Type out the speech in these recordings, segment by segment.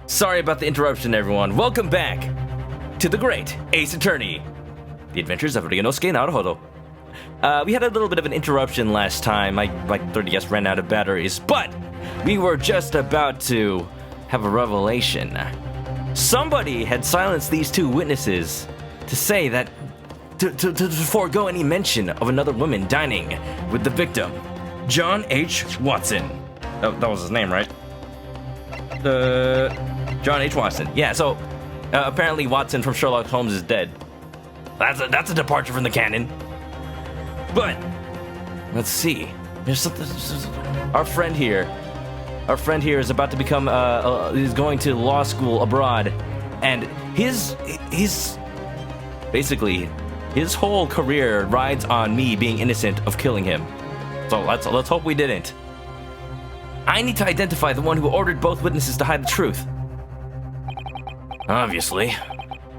Sorry about the interruption, everyone. Welcome back to the great Ace Attorney, The Adventures of Ryunosuke Naruhodou. We had a little bit of an interruption last time. My 3DS ran out of batteries, but we were just about to have a revelation. Somebody had silenced these two witnesses to say that to forego any mention of another woman dining with the victim, John H. Watson. That was his name, right? John H. Watson. Yeah, so apparently Watson from Sherlock Holmes is dead. That's a departure from the canon. But let's see. There's something. Our friend here is about to become. He's going to law school abroad, and his basically his whole career rides on me being innocent of killing him. So let's hope we didn't. I need to identify the one who ordered both witnesses to hide the truth. Obviously,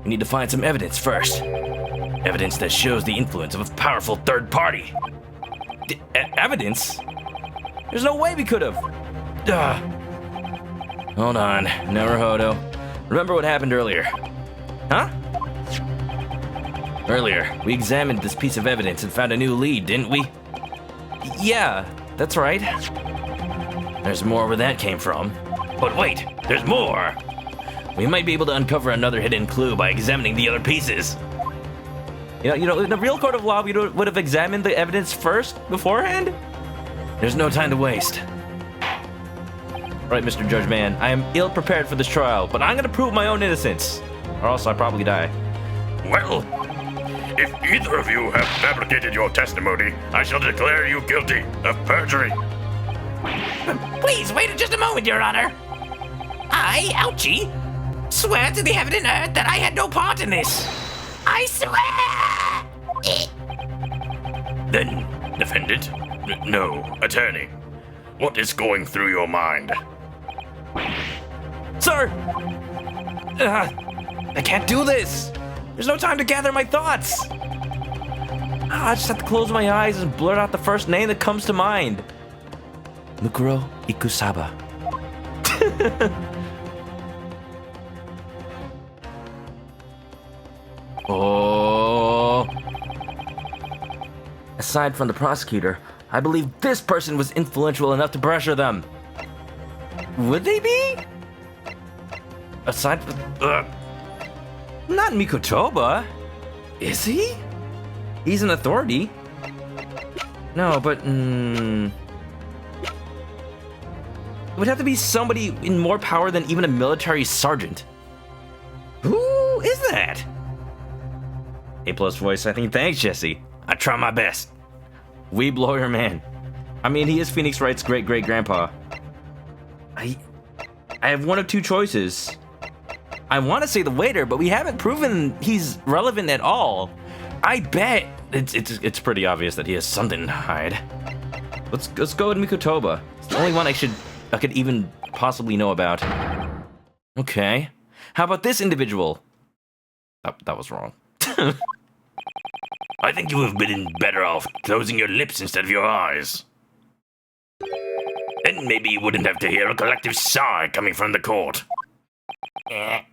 we need to find some evidence first. Evidence that shows the influence of a powerful third party. Evidence? There's no way we could have. Hold on, Naruhodou. Remember what happened earlier? Huh? Earlier, we examined this piece of evidence and found a new lead, didn't we? Yeah, that's right. There's more where that came from. But wait, there's more! We might be able to uncover another hidden clue by examining the other pieces. You know, in a real court of law, we would have examined the evidence first, beforehand? There's no time to waste. Right, Mr. Judge Man, I am ill-prepared for this trial, but I'm gonna prove my own innocence, or else I'll probably die. Well, if either of you have fabricated your testimony, I shall declare you guilty of perjury. Please wait just a moment, Your Honor. I, Ouchie, swear to the heaven and earth that I had no part in this. I swear! Then, defendant? No, attorney. What is going through your mind? Sir! I can't do this! There's no time to gather my thoughts! I just have to close my eyes and blurt out the first name that comes to mind. Mukuro Ikusaba. Oh. Aside from the prosecutor, I believe this person was influential enough to pressure them. Would they be? Aside from... Not ManokAdobo. Is he? He's an authority. No, but... It would have to be somebody in more power than even a military sergeant. Who is that? A+ voice, I think. Thanks, Jesse. I try my best. Weeb lawyer man. I mean, he is Phoenix Wright's great-great-grandpa. I have one of two choices. I want to say the waiter, but we haven't proven he's relevant at all. I bet it's pretty obvious that he has something to hide. Let's go with ManokAdobo. It's the only one I could even possibly know about. Okay. How about this individual? Oh, that was wrong. I think you have been better off closing your lips instead of your eyes. Then maybe you wouldn't have to hear a collective sigh coming from the court. One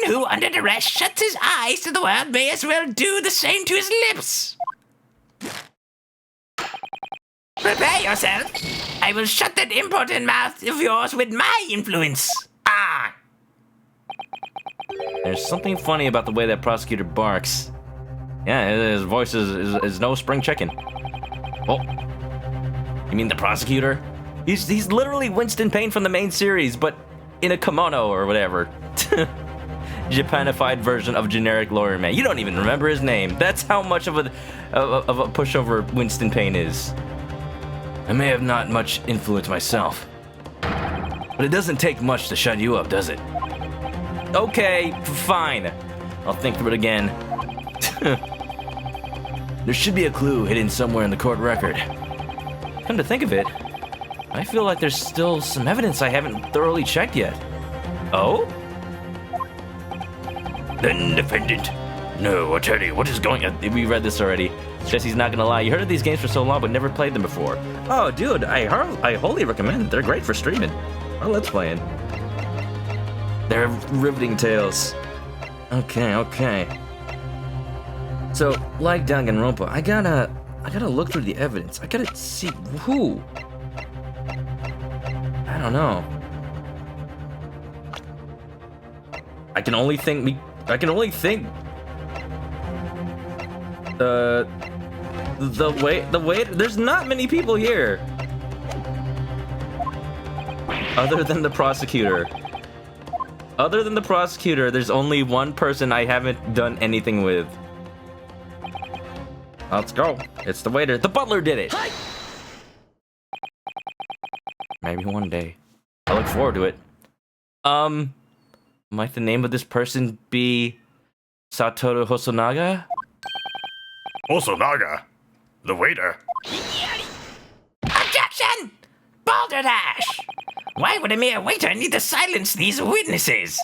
who, under duress, shuts his eyes to the world may as well do the same to his lips. Prepare yourself. I will shut that important mouth of yours with my influence. Ah! There's something funny about the way that prosecutor barks. Yeah, his voice is no spring chicken. Oh, you mean the prosecutor? He's literally Winston Payne from the main series, but in a kimono or whatever. Japanified version of generic lawyer man. You don't even remember his name. That's how much of a pushover Winston Payne is. I may have not much influence myself, but it doesn't take much to shut you up, does it? Okay, fine. I'll think through it again. There should be a clue hidden somewhere in the court record. Come to think of it, I feel like there's still some evidence I haven't thoroughly checked yet. Oh? Then, defendant. No, attorney, what is going on? We read this already. Jesse's not gonna lie, you heard of these games for so long but never played them before. Oh, dude, I wholly recommend it. They're great for streaming or let's playing. They're riveting tales. Okay. So, like Danganronpa, I gotta look through the evidence. I gotta see who. I don't know. I can only think. The way. There's not many people here. Other than the prosecutor. There's only one person I haven't done anything with. Let's go. It's the waiter. The butler did it. Maybe one day. I look forward to it. Might the name of this person be Satoru Hosonaga? Hosonaga? The waiter? Objection! Balderdash! Why would a mere waiter need to silence these witnesses?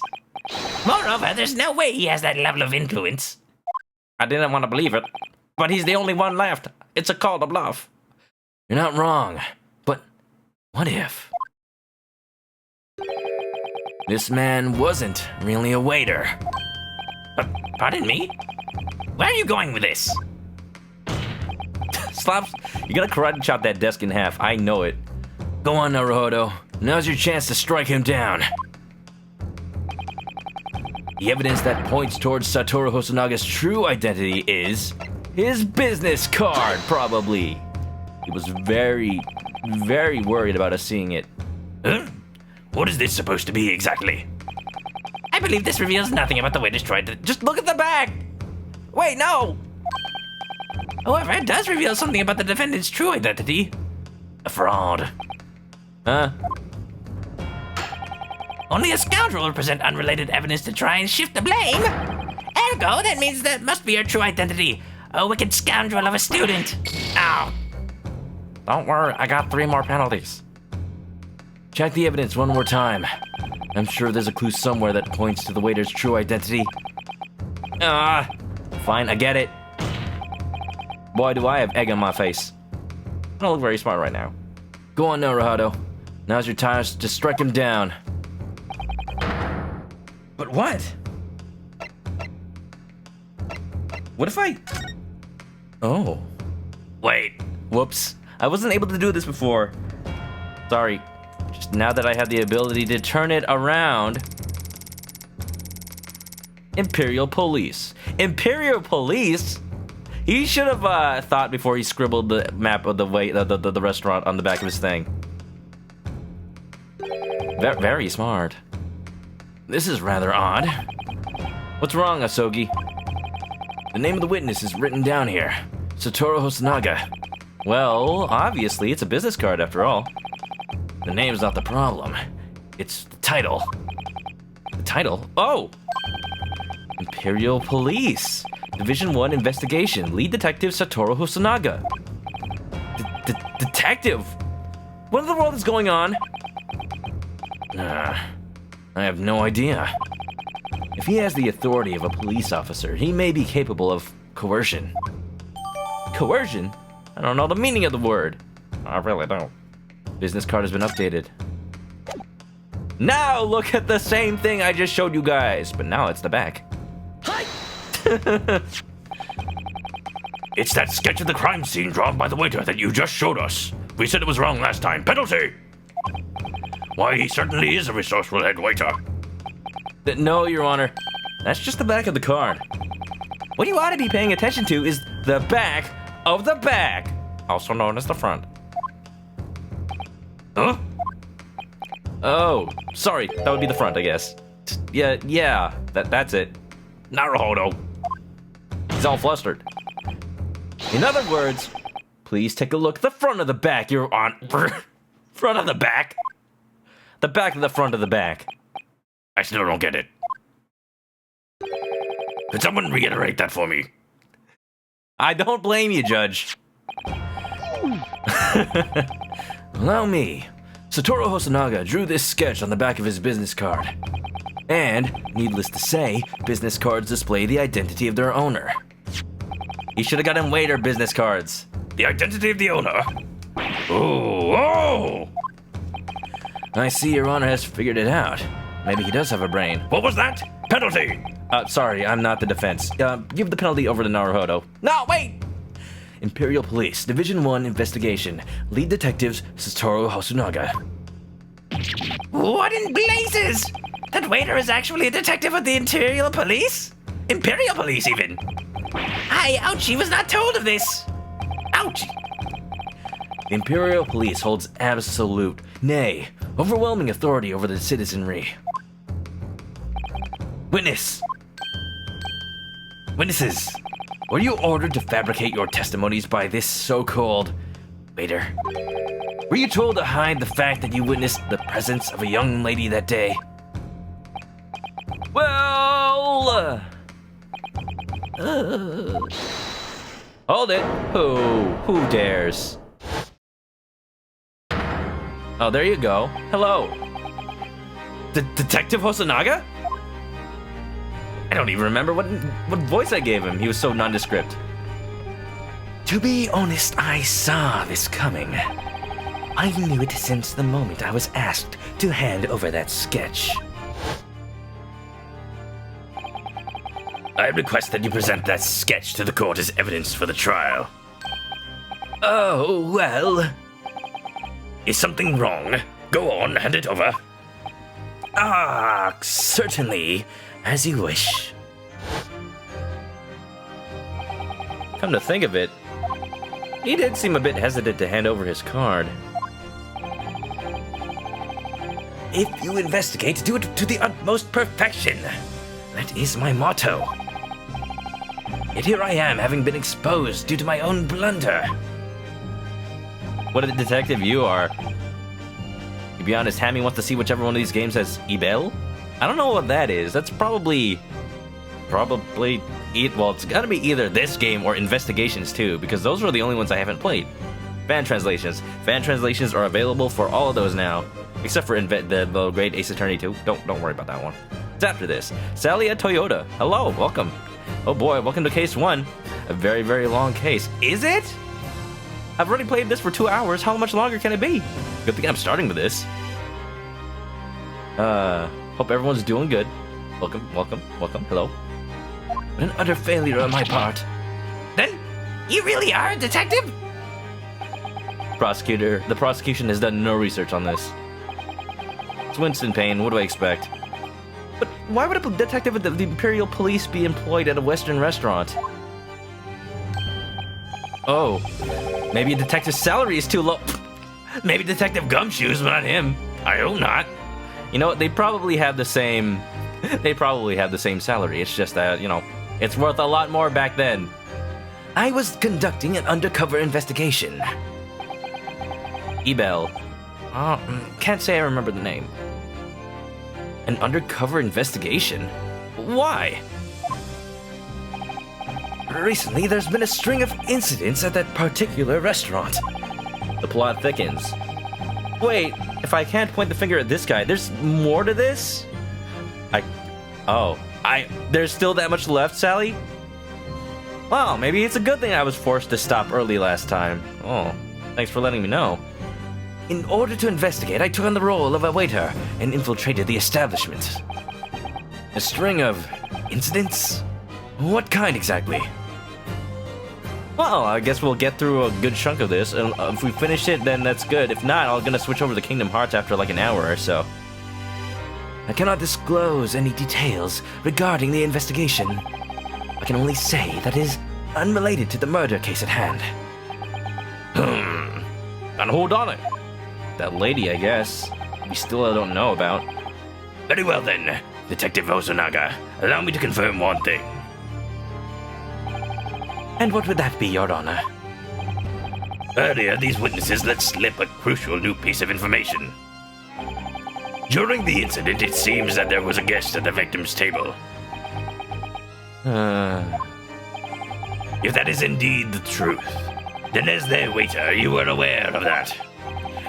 Moreover, there's no way he has that level of influence. I didn't want to believe it, but he's the only one left. It's a call to bluff. You're not wrong, but what if this man wasn't really a waiter? Pardon me? Where are you going with this? Slops, you gotta karate chop that desk in half. I know it. Go on, Naruhodou. Now's your chance to strike him down. The evidence that points towards Satoru Hosonaga's true identity is his business card, probably. He was very, very worried about us seeing it. Huh? What is this supposed to be exactly? I believe this reveals nothing about the waiter's tried to... Just look at the back! Wait, no! However, it does reveal something about the defendant's true identity. A fraud. Huh? Only a scoundrel will present unrelated evidence to try and shift the blame. Ergo, that means that must be your true identity. A wicked scoundrel of a student. Ow. Don't worry, I got 3 more penalties. Check the evidence one more time. I'm sure there's a clue somewhere that points to the waiter's true identity. Fine, I get it. Boy, do I have egg on my face. I don't look very smart right now. Go on, Naruhodou. Now's your time to strike him down. But what? What if I... Oh. Wait. Whoops. I wasn't able to do this before. Sorry. Just now that I have the ability to turn it around. Imperial Police. Imperial Police? He should have thought before he scribbled the map of the restaurant on the back of his thing. Very smart. This is rather odd. What's wrong, Asogi? The name of the witness is written down here. Satoru Hosonaga. Well, obviously it's a business card after all. The name's not the problem. It's the title. The title? Oh! Imperial Police. Division 1 Investigation. Lead Detective Satoru Hosonaga. Detective? What in the world is going on? I have no idea. If he has the authority of a police officer, he may be capable of coercion. Coercion? I don't know the meaning of the word. I really don't. Business card has been updated. Now look at the same thing I just showed you guys, but now it's the back. It's that sketch of the crime scene drawn by the waiter that you just showed us. We said it was wrong last time. Penalty! Why, he certainly is a resourceful head waiter. No, Your Honor. That's just the back of the card. What you ought to be paying attention to is the back of the back, also known as the front. Huh? Oh, sorry. That would be the front, I guess. Yeah. That's it. Naruhodou. He's all flustered. In other words, please take a look at the front of the back, Your Honor. Front of the back? The back of the front of the back. I still don't get it. Could someone reiterate that for me? I don't blame you, Judge. Allow me. Satoru Hosonaga drew this sketch on the back of his business card. And, needless to say, business cards display the identity of their owner. He should have gotten waiter business cards. The identity of the owner. Oh! I see Your Honor has figured it out. Maybe he does have a brain. What was that? Penalty! Sorry, I'm not the defense. Give the penalty over to Naruhodou. No, wait! Imperial Police, Division 1 Investigation. Lead Detectives Satoru Hosunaga. What in blazes? That waiter is actually a detective of the Imperial Police? Imperial Police, even. I, Ouchie, was not told of this. Ouchie. The Imperial Police holds absolute, nay, overwhelming authority over the citizenry. Witness! Witnesses! Were you ordered to fabricate your testimonies by this so-called waiter? Were you told to hide the fact that you witnessed the presence of a young lady that day? Well... Hold it. Who dares? Oh, there you go. Hello. Detective Hosonaga? I don't even remember what voice I gave him. He was so nondescript. To be honest, I saw this coming. I knew it since the moment I was asked to hand over that sketch. I request that you present that sketch to the court as evidence for the trial. Oh, well... Is something wrong? Go on, hand it over. Ah, certainly. As you wish. Come to think of it, he did seem a bit hesitant to hand over his card. If you investigate, do it to the utmost perfection. That is my motto. Yet here I am, having been exposed due to my own blunder. What a detective you are. To be honest, Hammy wants to see whichever one of these games has Ebel? I don't know what that is. That's probably... Well, it's gotta be either this game or Investigations 2, because those are the only ones I haven't played. Fan translations. Fan translations are available for all of those now, except for the Great Ace Attorney 2. Don't worry about that one. It's after this. Sally at Toyota. Hello, welcome. Oh boy, welcome to case 1. A very, very long case. Is it? I've already played this for 2 hours. How much longer can it be? Good thing I'm starting with this. Hope everyone's doing good. Welcome. Hello. What an utter failure on my part. Then, you really are a detective? Prosecutor, the prosecution has done no research on this. It's Winston Payne, what do I expect? But why would a detective of the Imperial Police be employed at a Western restaurant? Oh, maybe a detective's salary is too low. Maybe Detective Gumshoes, but not him. I hope not. You know what, they probably have the same salary. It's just that, you know, it's worth a lot more back then. I was conducting an undercover investigation. Ebel. Can't say I remember the name. An undercover investigation? Why? Recently, there's been a string of incidents at that particular restaurant. The plot thickens. Wait, if I can't point the finger at this guy, there's more to this? There's still that much left, Sally? Well, maybe it's a good thing I was forced to stop early last time. Oh, thanks for letting me know. In order to investigate, I took on the role of a waiter and infiltrated the establishment. A string of incidents? What kind exactly? Well, I guess we'll get through a good chunk of this, and if we finish it, then that's good. If not, I'm gonna switch over to Kingdom Hearts after like an hour or so. I cannot disclose any details regarding the investigation. I can only say that it is unrelated to the murder case at hand. And hold on it. That lady, I guess. We still don't know about. Very well then, Detective Hosonaga. Allow me to confirm one thing. And what would that be, Your Honor? Earlier, these witnesses let slip a crucial new piece of information. During the incident, it seems that there was a guest at the victim's table. If that is indeed the truth, then as their waiter, you were aware of that.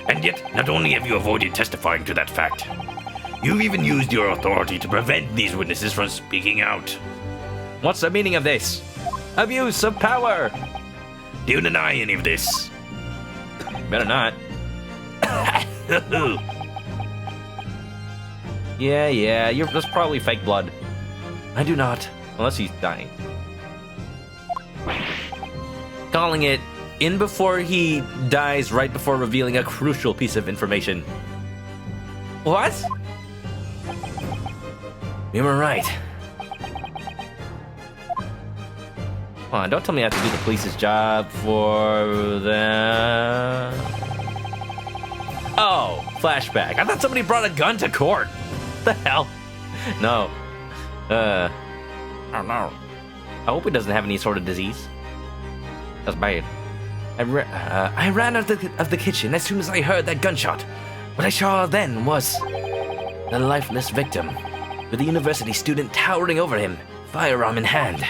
And yet, not only have you avoided testifying to that fact, you've even used your authority to prevent these witnesses from speaking out. What's the meaning of this? Abuse of power! Do you deny any of this? Better not. Yeah, that's probably fake blood. I do not, unless he's dying. Calling it in before he dies, right before revealing a crucial piece of information. What? You were right. Come on, don't tell me I have to do the police's job for them. Oh, flashback. I thought somebody brought a gun to court. What the hell? No. Oh no. I hope he doesn't have any sort of disease. That's bad. I ran out of the kitchen as soon as I heard that gunshot. What I saw then was the lifeless victim, with the university student towering over him, firearm in hand.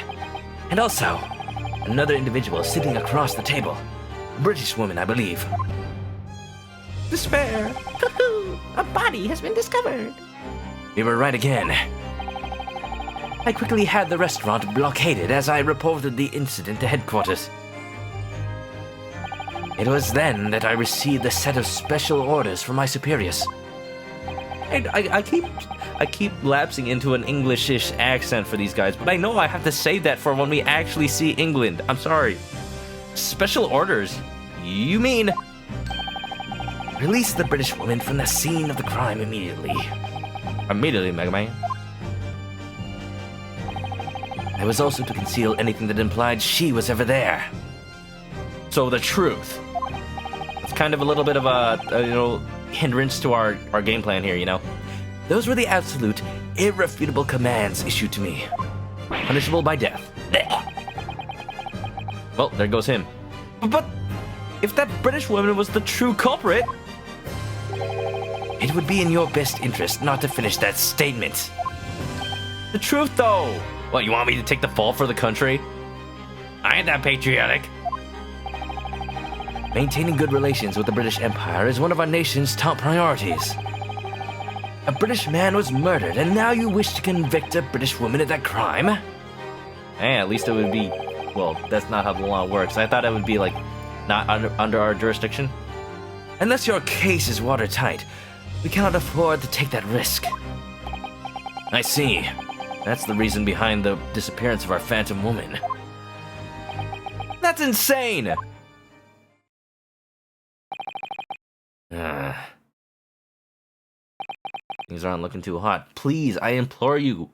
And also, another individual sitting across the table. A British woman, I believe. Despair! A body has been discovered. We were right again. I quickly had the restaurant blockaded as I reported the incident to headquarters. It was then that I received a set of special orders from my superiors. I keep lapsing into an Englishish accent for these guys, but I know I have to say that for when we actually see England. I'm sorry. Special orders? You mean... Release the British woman from the scene of the crime immediately. Immediately, Mega Man. I was also to conceal anything that implied she was ever there. So the truth. It's kind of a little bit of a hindrance to our game plan here, you know. Those were the absolute, irrefutable commands issued to me. Punishable by death. Well, there goes him. But if that British woman was the true culprit, it would be in your best interest not to finish that statement. The truth, though. What, you want me to take the fall for the country? I ain't that patriotic. Maintaining good relations with the British Empire is one of our nation's top priorities. A British man was murdered, and now you wish to convict a British woman of that crime? Hey, at least it would be... Well, that's not how the law works. I thought it would be, like, not under our jurisdiction. Unless your case is watertight, we cannot afford to take that risk. I see. That's the reason behind the disappearance of our phantom woman. That's insane! Things aren't looking too hot. Please, I implore you,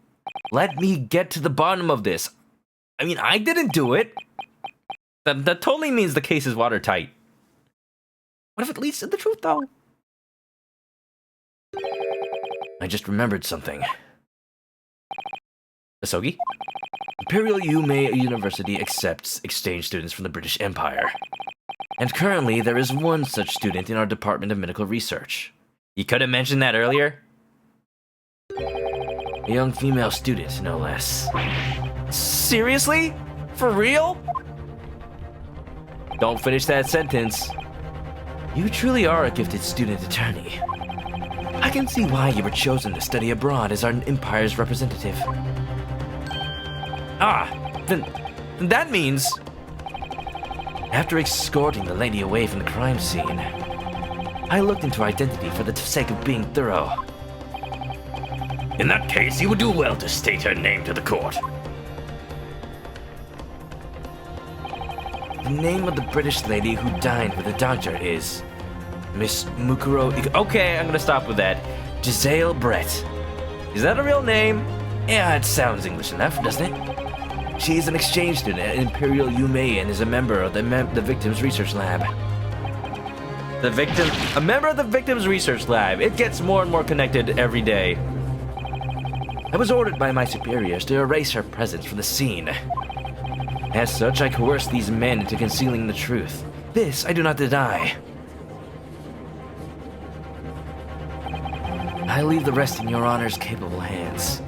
let me get to the bottom of this. I mean, I didn't do it. That totally means the case is watertight. What if it leads to the truth, though? I just remembered something. Asogi? Imperial Yume University accepts exchange students from the British Empire. And currently, there is one such student in our Department of Medical Research. You could have mentioned that earlier. A young female student, no less. Seriously? For real? Don't finish that sentence. You truly are a gifted student attorney. I can see why you were chosen to study abroad as our empire's representative. Then that means... After escorting the lady away from the crime scene, I looked into her identity for the sake of being thorough. In that case, you would do well to state her name to the court. The name of the British lady who dined with the doctor is Miss Mukuro... Okay, I'm gonna stop with that. Giselle Brett. Is that a real name? Yeah, it sounds English enough, doesn't it? She is an exchange student at Imperial Yume and is a member of the Victims Research Lab. A member of the Victims Research Lab. It gets more and more connected every day. I was ordered by my superiors to erase her presence from the scene. As such, I coerced these men into concealing the truth. This I do not deny. I leave the rest in your honor's capable hands.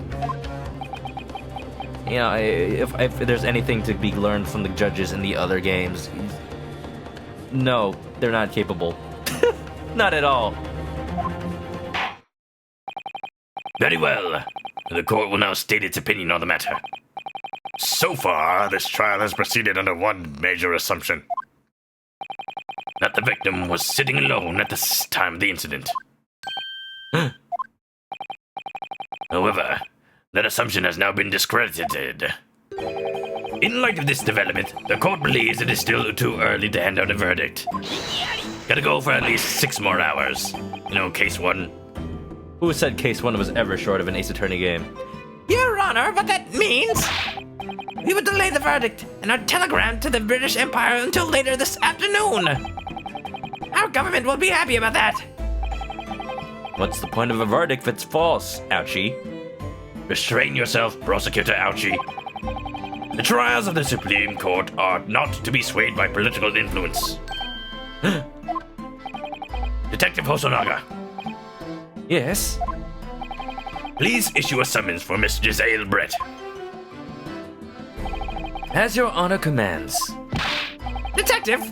You know, if there's anything to be learned from the judges in the other games, no, they're not capable. Not at all. Very well. The court will now state its opinion on the matter. So far, this trial has proceeded under one major assumption. That the victim was sitting alone at the time of the incident. However, that assumption has now been discredited. In light of this development, the court believes it is still too early to hand out a verdict. Gotta go for at least 6 more hours. You know, case 1. Who said case 1 was ever short of an Ace Attorney game? Your Honor, what that means? We would delay the verdict and our telegram to the British Empire until later this afternoon. Our government will be happy about that. What's the point of a verdict if it's false, Ouchie? Restrain yourself, Prosecutor Ouchie. The trials of the Supreme Court are not to be swayed by political influence. Detective Hosonaga, Yes? please issue a summons for Miss Giselle Brett. As your honor commands. Detective,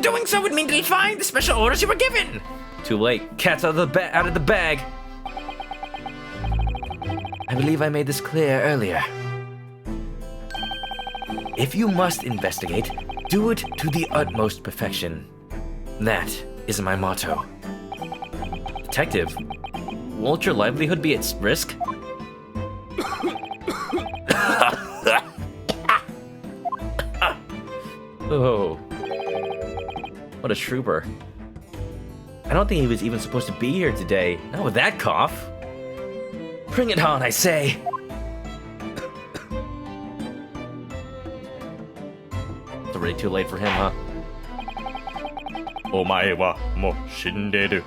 doing so would mean defying the special orders you were given. Too late. Cat's out of the bag. I believe I made this clear earlier. If you must investigate, do it to the utmost perfection. That is my motto. Detective, won't your livelihood be at risk? Oh. What a trooper. I don't think he was even supposed to be here today. Not with that cough. Bring it on, I say. It's already too late for him, huh? Omae wa mo shinderu.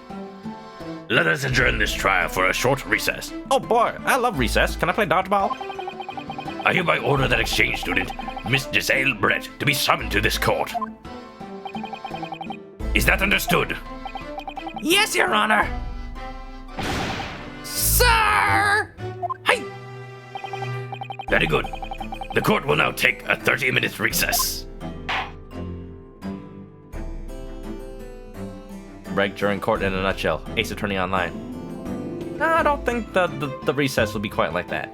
Let us adjourn this trial for a short recess. Oh boy, I love recess. Can I play dodgeball? I hereby order that exchange student, Miss Giselle Brett, to be summoned to this court. Is that understood? Yes, Your Honor. Sir! Hey! Very good. The court will now take a 30-minute recess. Break during court in a nutshell. Ace Attorney Online. No, I don't think the recess will be quite like that.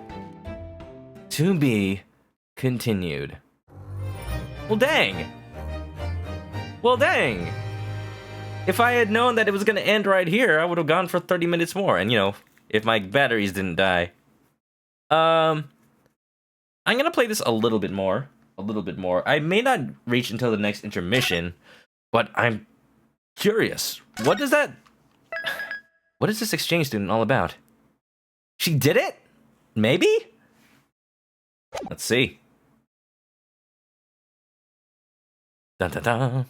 To be continued. Well, dang. Well, dang. If I had known that it was going to end right here, I would have gone for 30 minutes more. And, you know, if my batteries didn't die. I'm going to play this a little bit more. I may not reach until the next intermission, but I'm curious. What is this exchange student all about? She did it? Maybe? Let's see. Dun dun dun.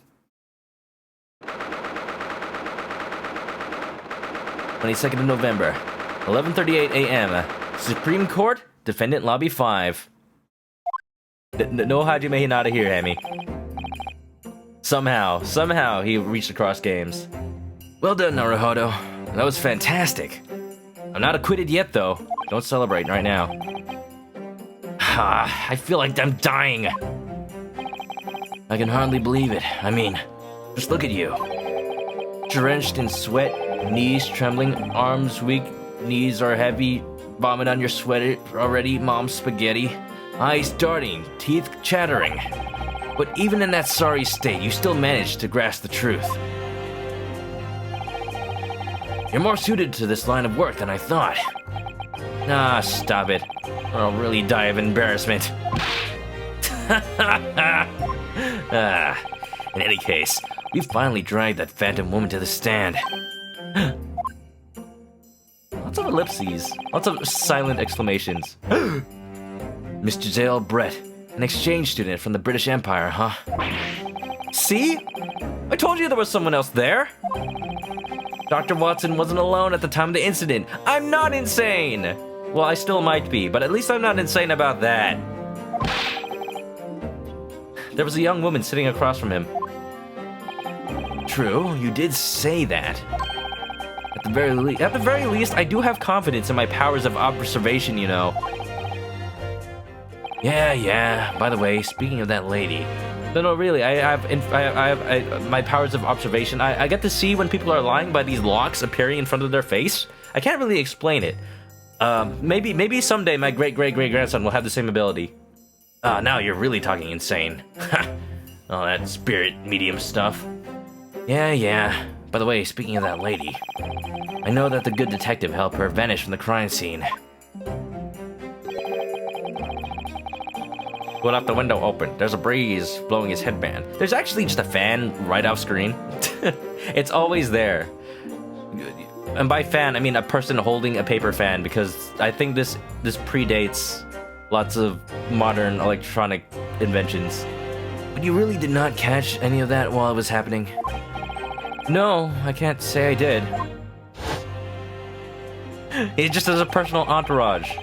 22nd of November, 11:38 a.m. Supreme Court, Defendant Lobby 5. No Hajime Hinata here, Hammy. Somehow he reached across games. Well done, Naruhodou. That was fantastic. I'm not acquitted yet, though. Don't celebrate right now. I feel like I'm dying. I can hardly believe it. I mean, just look at you. Drenched in sweat, knees trembling, arms weak, knees are heavy, vomit on your sweater already, mom's spaghetti, eyes darting, teeth chattering. But even in that sorry state, you still managed to grasp the truth. You're more suited to this line of work than I thought. Ah, stop it, or I'll really die of embarrassment. In any case, we finally dragged that phantom woman to the stand. Lots of ellipses, lots of silent exclamations. Miss Giselle Brett, an exchange student from the British Empire, huh? See? I told you there was someone else there. Dr. Watson wasn't alone at the time of the incident. I'm not insane! Well, I still might be, but at least I'm not insane about that. There was a young woman sitting across from him. True, you did say that. At the very least, I do have confidence in my powers of observation, you know. Yeah. By the way, speaking of that lady, no, really, I have my powers of observation. I get to see when people are lying by these locks appearing in front of their face. I can't really explain it. Maybe someday my great grandson will have the same ability. Now you're really talking insane. All that spirit medium stuff. Yeah. By the way, speaking of that lady, I know that the good detective helped her vanish from the crime scene. Who left the window open? There's a breeze blowing his headband. There's actually just a fan right off screen. It's always there. And by fan, I mean a person holding a paper fan, because I think this predates lots of modern electronic inventions. But you really did not catch any of that while it was happening? No, I can't say I did. It just has a personal entourage.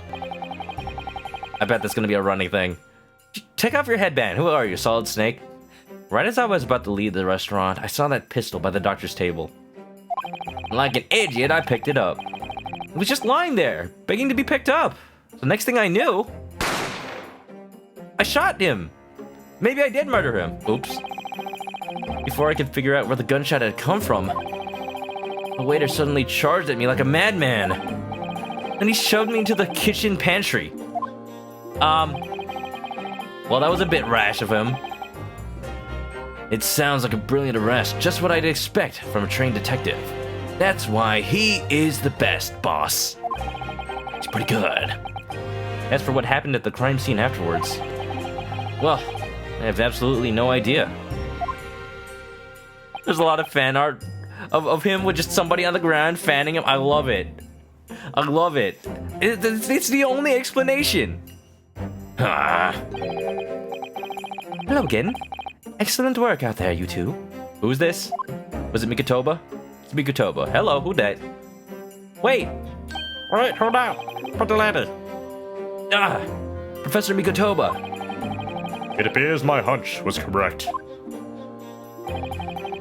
I bet that's gonna be a running thing. Take off your headband. Who are you, Solid Snake? Right as I was about to leave the restaurant, I saw that pistol by the doctor's table. Like an idiot, I picked it up. It was just lying there, begging to be picked up. The next thing I knew, I shot him. Maybe I did murder him. Oops. Before I could figure out where the gunshot had come from, the waiter suddenly charged at me like a madman. Then he shoved me into the kitchen pantry. Well, that was a bit rash of him. It sounds like a brilliant arrest, just what I'd expect from a trained detective. That's why he is the best, boss. He's pretty good. As for what happened at the crime scene afterwards, well, I have absolutely no idea. There's a lot of fan art of him with just somebody on the ground fanning him. I love it. I love it. It's the only explanation. Hello again. Excellent work out there, you two. Who's this? Was it ManokAdobo? It's ManokAdobo. Hello, who that? Wait, hold out. Put the ladder. Professor ManokAdobo. It appears my hunch was correct.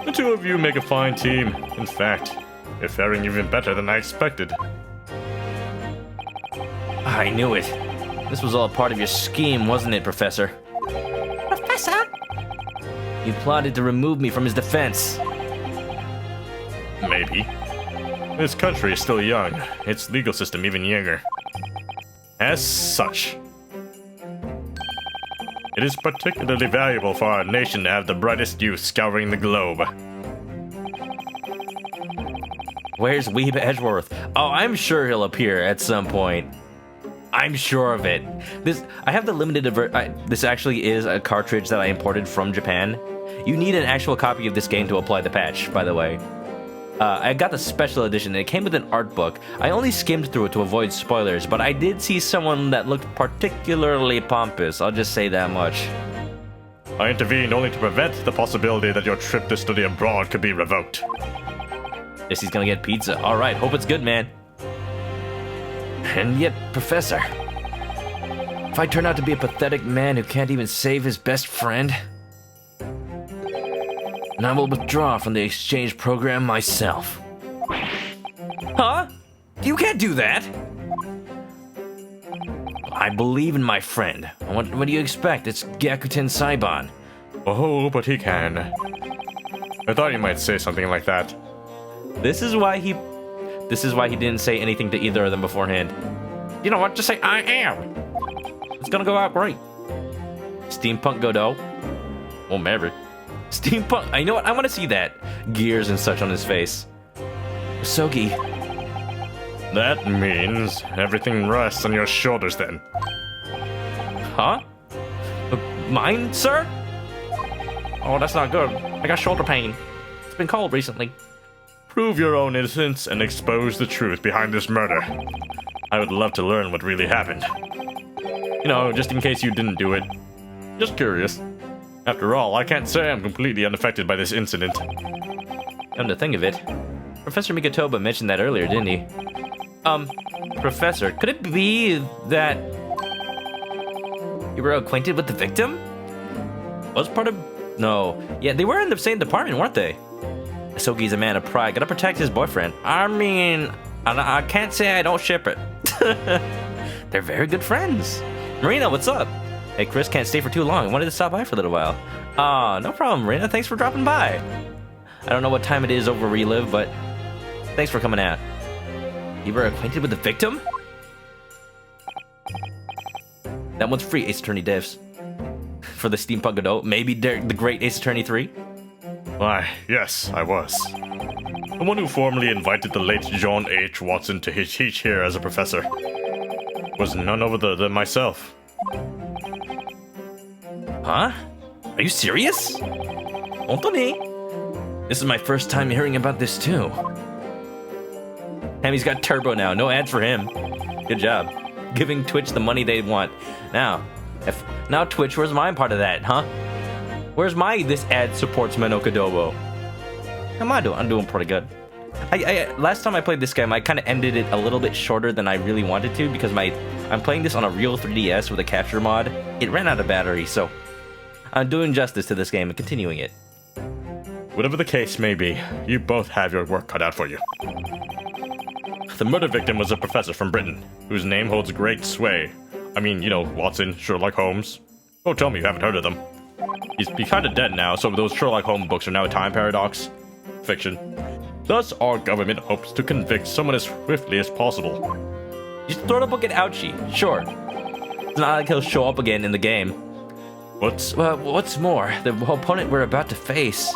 The two of you make a fine team. In fact, you're faring even better than I expected. I knew it. This was all part of your scheme, wasn't it, Professor? Professor? You plotted to remove me from his defense. Maybe. This country is still young, its legal system even younger. As such, it is particularly valuable for our nation to have the brightest youth scouring the globe. Where's Weeb Edgeworth? Oh, I'm sure he'll appear at some point. I'm sure of it. I have the limited this actually is a cartridge that I imported from Japan. You need an actual copy of this game to apply the patch, by the way. I got the special edition, and it came with an art book. I only skimmed through it to avoid spoilers, but I did see someone that looked particularly pompous, I'll just say that much. I intervened only to prevent the possibility that your trip to study abroad could be revoked. Guess he's gonna get pizza. Alright, hope it's good, man. And yet, Professor, if I turn out to be a pathetic man who can't even save his best friend, then I will withdraw from the exchange program myself. Huh? You can't do that! I believe in my friend. What do you expect? It's Gyakuten Saiban. Oh, but he can. I thought you might say something like that. This is why he didn't say anything to either of them beforehand. You know what? Just say, I am. It's gonna go out great. Steampunk Godot. Oh, maybe. Steampunk. You know what? I want to see that. Gears and such on his face. Sogi. That means everything rests on your shoulders then. Huh? Mine, sir? Oh, that's not good. I got shoulder pain. It's been cold recently. Prove your own innocence and expose the truth behind this murder. I would love to learn what really happened. You know, just in case you didn't do it. Just curious. After all, I can't say I'm completely unaffected by this incident. Come to think of it, Professor ManokAdobo mentioned that earlier, didn't he? Professor, could it be that you were acquainted with the victim? Was part of... No. Yeah, they were in the same department, weren't they? Sogi's a man of pride. Gotta protect his boyfriend. I mean, I can't say I don't ship it. They're very good friends. Marina, what's up? Hey, Chris can't stay for too long. I wanted to stop by for a little while. No problem, Marina. Thanks for dropping by. I don't know what time it is over where you live, but thanks for coming out. You were acquainted with the victim? That one's free, Ace Attorney Devs. for the Steampunk Godot? Maybe the Great Ace Attorney 3? Why, yes, I was. The one who formally invited the late John H. Watson to teach here as a professor was none other than myself. Huh? Are you serious? Ontoni? This is my first time hearing about this too. Hammy's got Turbo now. No ads for him. Good job. Giving Twitch the money they want. Now Twitch, where's my part of that, huh? Where's my this ad supports ManokAdobo? How am I doing? I'm doing pretty good. I last time I played this game, I kind of ended it a little bit shorter than I really wanted to because I'm playing this on a real 3DS with a capture mod. It ran out of battery, so I'm doing justice to this game and continuing it. Whatever the case may be, you both have your work cut out for you. The murder victim was a professor from Britain, whose name holds great sway. I mean, you know, Watson, Sherlock Holmes. Don't tell me you haven't heard of them. He's kind of dead now, so those Sherlock Holmes books are now a time paradox. Fiction. Thus, our government hopes to convict someone as swiftly as possible. Just throw the book at Ouchie, sure. It's not like he'll show up again in the game. What's more, the opponent we're about to face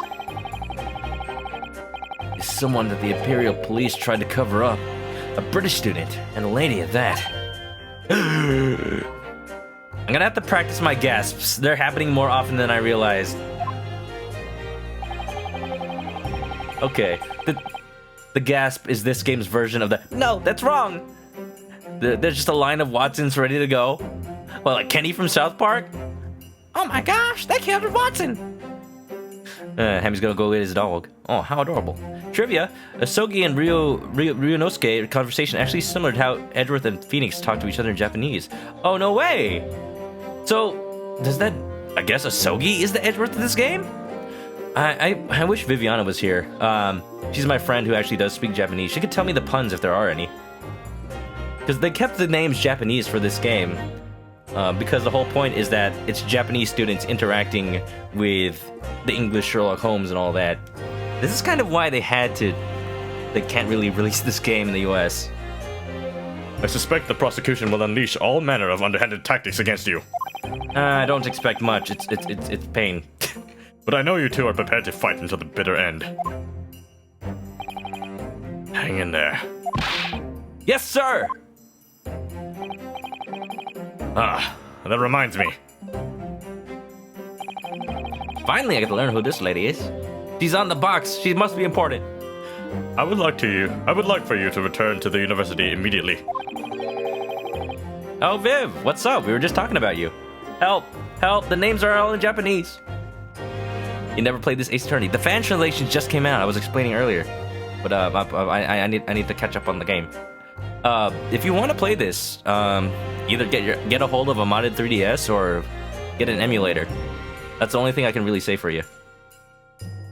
is someone that the Imperial Police tried to cover up. A British student, and a lady at that. I'm gonna have to practice my gasps. They're happening more often than I realized. Okay, the gasp is this game's version of the no, that's wrong. There's just a line of Watsons ready to go. Well, like Kenny from South Park. Oh my gosh, they killed Watson. Hammy's gonna go get his dog. Oh, how adorable. Trivia, Asogi and Ryunosuke conversation actually similar to how Edgeworth and Phoenix talk to each other in Japanese. Oh, no way! So, does that... I guess Asogi is the Edgeworth of this game? I wish Viviana was here. She's my friend who actually does speak Japanese. She could tell me the puns if there are any. Because they kept the names Japanese for this game. Because the whole point is that it's Japanese students interacting with the English Sherlock Holmes and all that. This is kind of why they can't really release this game in the US. I suspect the prosecution will unleash all manner of underhanded tactics against you. I don't expect much. It's pain. But I know you two are prepared to fight until the bitter end. Hang in there. Yes, sir! Ah, that reminds me. Finally, I get to learn who this lady is. She's on the box. She must be important. I would like for you to return to the university immediately. Oh, Viv, what's up? We were just talking about you. Help! Help! The names are all in Japanese. You never played this Ace Attorney. The fan translation just came out. I was explaining earlier, but I need to catch up on the game. If you want to play this, either get a hold of a modded 3DS or get an emulator. That's the only thing I can really say for you.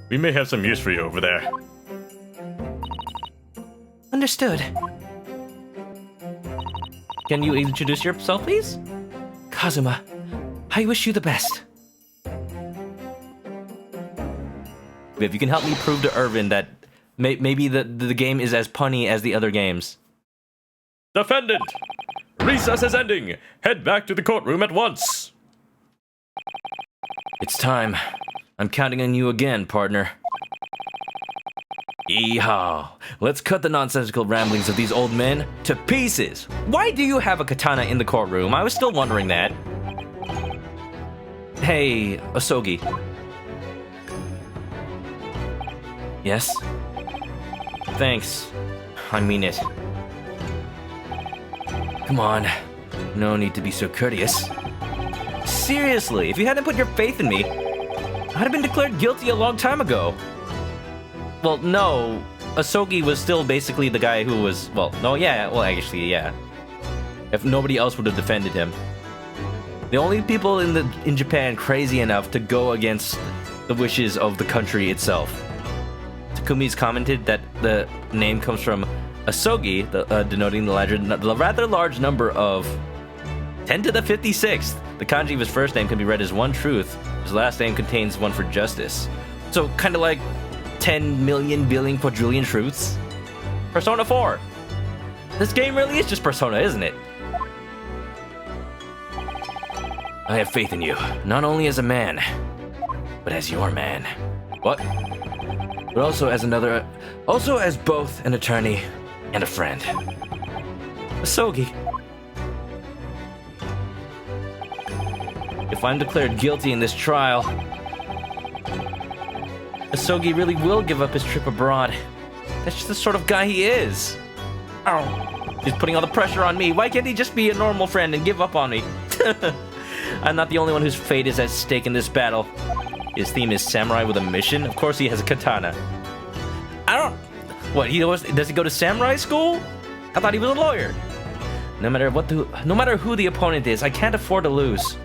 We may have some use for you over there. Understood. Can you introduce yourself, please? Kazuma, I wish you the best. If you can help me prove to Irvin that maybe the game is as punny as the other games. Defendant! Recess is ending! Head back to the courtroom at once! It's time. I'm counting on you again, partner. Yeehaw! Let's cut the nonsensical ramblings of these old men to pieces! Why do you have a katana in the courtroom? I was still wondering that. Hey, Asogi. Yes? Thanks. I mean it. Come on. No need to be so courteous. Seriously, if you hadn't put your faith in me, I'd have been declared guilty a long time ago. Well, no. Asogi was still basically the guy who was... Well, no, yeah. Well, actually, yeah. If nobody else would have defended him. The only people in Japan crazy enough to go against the wishes of the country itself. Takumi's commented that the name comes from Asogi, denoting the rather large number of 10 to the 56th. The kanji of his first name can be read as one truth. His last name contains one for justice. So, kind of like 10 million billion quadrillion truths. Persona 4. This game really is just Persona, isn't it? I have faith in you, not only as a man, but as your man. What? But also as both an attorney and a friend. Asogi. If I'm declared guilty in this trial, Asogi really will give up his trip abroad. That's just the sort of guy he is. Oh, he's putting all the pressure on me. Why can't he just be a normal friend and give up on me? I'm not the only one whose fate is at stake in this battle. His theme is samurai with a mission. Of course he has a katana. What, does he go to samurai school? I thought he was a lawyer. No matter who the opponent is, I can't afford to lose.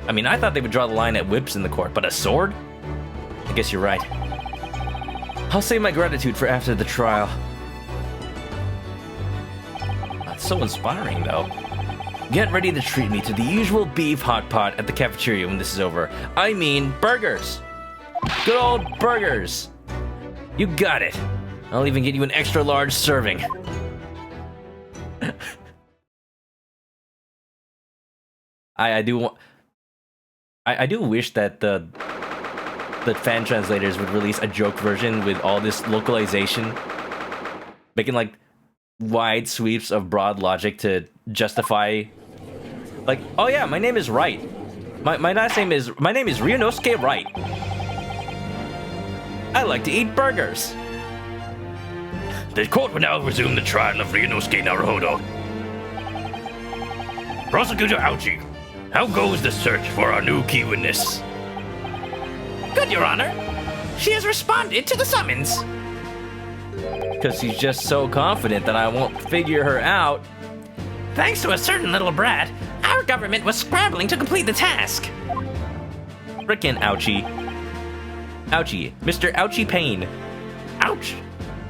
I mean, I thought they would draw the line at whips in the court, but a sword? I guess you're right. I'll save my gratitude for after the trial. That's so inspiring, though. Get ready to treat me to the usual beef hot pot at the cafeteria when this is over. I mean, burgers! Good old burgers! You got it. I'll even get you an extra large serving. I do wish that the fan translators would release a joke version with all this localization, making like wide sweeps of broad logic to justify, like, oh yeah, my name is Wright. My name is Ryunosuke Wright. I like to eat burgers. The court will now resume the trial of Ryunosuke Naruhodou. Prosecutor Ouchi, how goes the search for our new key witness? Good, Your Honor. She has responded to the summons. Because she's just so confident that I won't figure her out. Thanks to a certain little brat, our government was scrambling to complete the task. Frickin' Ouchie. Ouchie. Mr. Ouchie Payne. Ouch.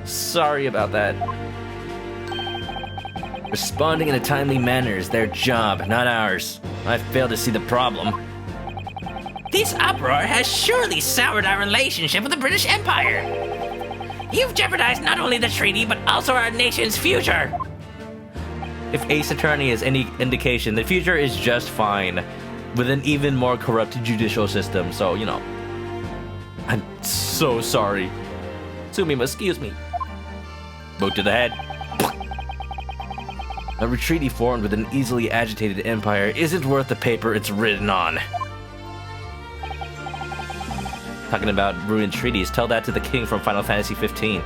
Sorry about that. Responding in a timely manner is their job, not ours. I fail to see the problem. This uproar has surely soured our relationship with the British Empire. You've jeopardized not only the treaty, but also our nation's future. If Ace Attorney is any indication, the future is just fine, with an even more corrupt judicial system, so, you know. I'm so sorry. Sumima, excuse me. Boot to the head. A retreat formed with an easily agitated empire isn't worth the paper it's written on. Talking about ruined treaties, tell that to the king from Final Fantasy 15.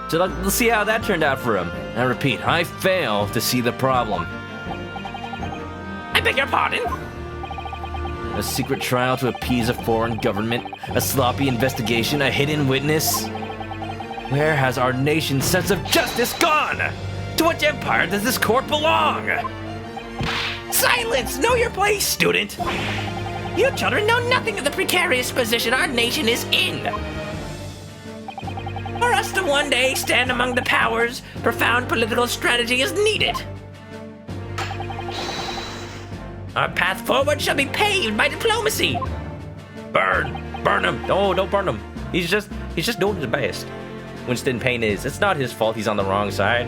So let's see how that turned out for him. I repeat, I fail to see the problem. I beg your pardon? A secret trial to appease a foreign government, a sloppy investigation, a hidden witness. Where has our nation's sense of justice gone? To which empire does this court belong? Silence! Know your place, student! You children know nothing of the precarious position our nation is in. For us to one day stand among the powers, profound political strategy is needed. Our path forward shall be paved by diplomacy. Burn him. Oh, don't burn him. He's just doing his best. Winston Payne is. It's not his fault he's on the wrong side.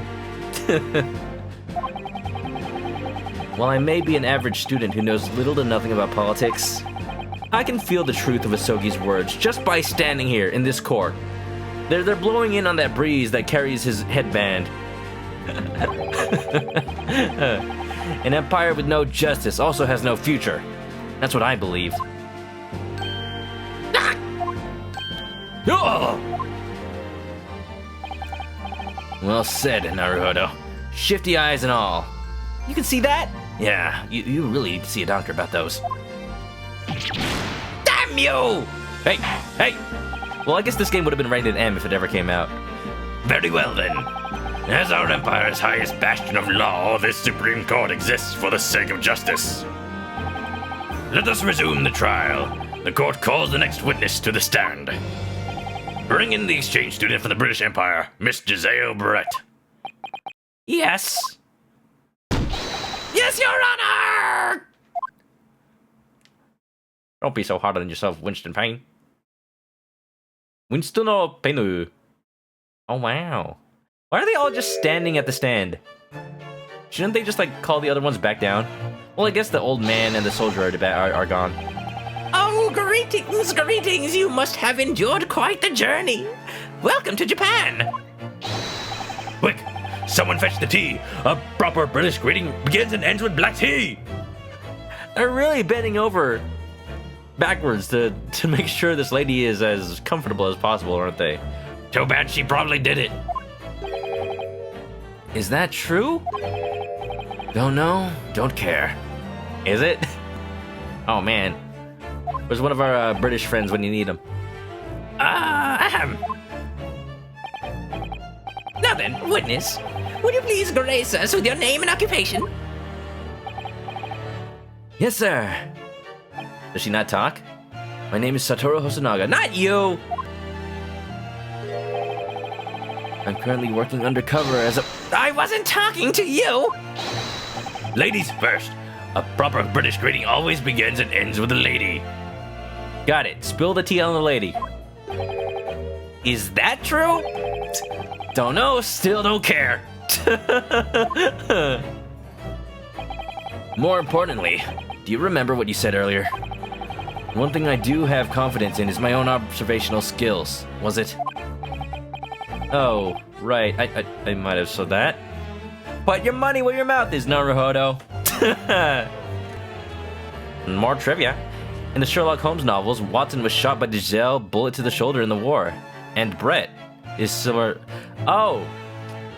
While I may be an average student who knows little to nothing about politics, I can feel the truth of Asogi's words just by standing here in this court. They're blowing in on that breeze that carries his headband. An empire with no justice also has no future. That's what I believe. Well said, Naruhodou. Shifty eyes and all. You can see that? Yeah, you really need to see a doctor about those. Damn you! Hey! Well, I guess this game would have been rated M if it ever came out. Very well then. As our empire's highest bastion of law, this Supreme Court exists for the sake of justice. Let us resume the trial. The court calls the next witness to the stand. Bring in the exchange student from the British Empire, Miss Giselle Brett. Yes. Yes, Your Honor! Don't be so hard on yourself, Winston Payne. Winston or Payne? Oh, wow. Why are they all just standing at the stand? Shouldn't they just, like, call the other ones back down? Well, I guess the old man and the soldier are gone. Oh, greetings, greetings. You must have endured quite the journey. Welcome to Japan. Quick! Someone fetch the tea! A proper British greeting begins and ends with black tea! They're really bending over backwards to make sure this lady is as comfortable as possible, aren't they? Too bad she probably did it. Is that true? Don't know, don't care. Is it? Oh man. Where's one of our British friends when you need them? Now then, witness, would you please grace us with your name and occupation? Yes, sir. Does she not talk? My name is Satoru Hosonaga. Not you! I'm currently working undercover as a... I wasn't talking to you. Ladies first. A proper British greeting always begins and ends with a lady. Got it. Spill the tea on the lady. Is that true? Don't know. Still don't care. More importantly, do you remember what you said earlier? One thing I do have confidence in is my own observational skills. Was it? Oh, right. I might have said that. Put your money where your mouth is, Naruhodou. More trivia. In the Sherlock Holmes novels, Watson was shot by Giselle, bullet to the shoulder in the war. And Brett is similar... Oh,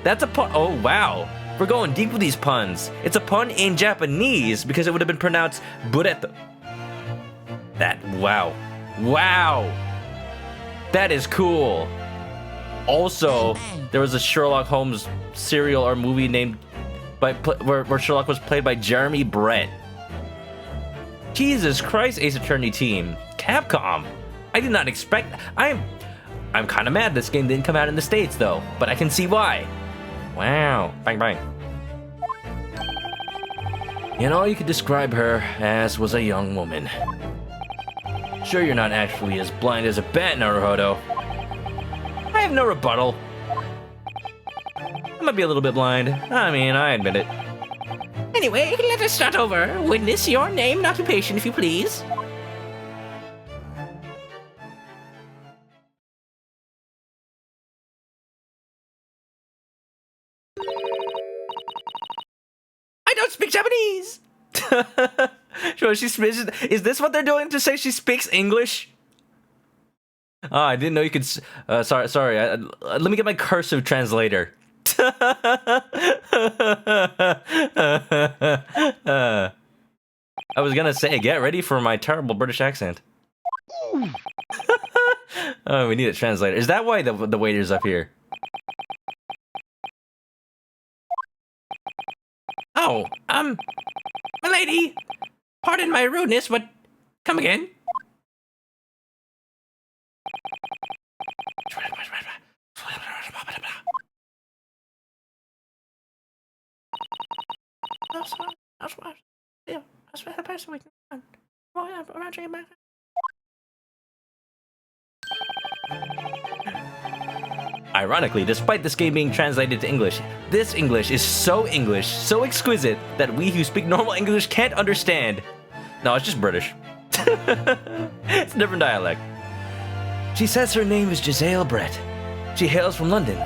that's a pun. Oh, wow. We're going deep with these puns. It's a pun in Japanese because it would have been pronounced Buretto. That, wow. Wow. That is cool. Also, there was a Sherlock Holmes serial or movie named where Sherlock was played by Jeremy Brett. Jesus Christ, Ace Attorney team. Capcom. I did not expect... I'm kind of mad this game didn't come out in the States, though. But I can see why. Wow. Bang, bang. And all you could describe her as was a young woman. Sure you're not actually as blind as a bat, Naruhodou. I have no rebuttal. I might be a little bit blind. I mean, I admit it. Anyway, let us start over. Witness your name and occupation, if you please. I don't speak Japanese. Sure, is this what they're doing to say she speaks English? Oh, I didn't know you could. Sorry. Let me get my cursive translator. I was gonna say, get ready for my terrible British accent. Oh, we need a translator. Is that why the waiter's up here? Oh, milady, pardon my rudeness, but come again. Ironically, despite this game being translated to English, this English is so English, so exquisite, that we who speak normal English can't understand. No, it's just British. It's a different dialect. She says her name is Giselle Brett. She hails from London.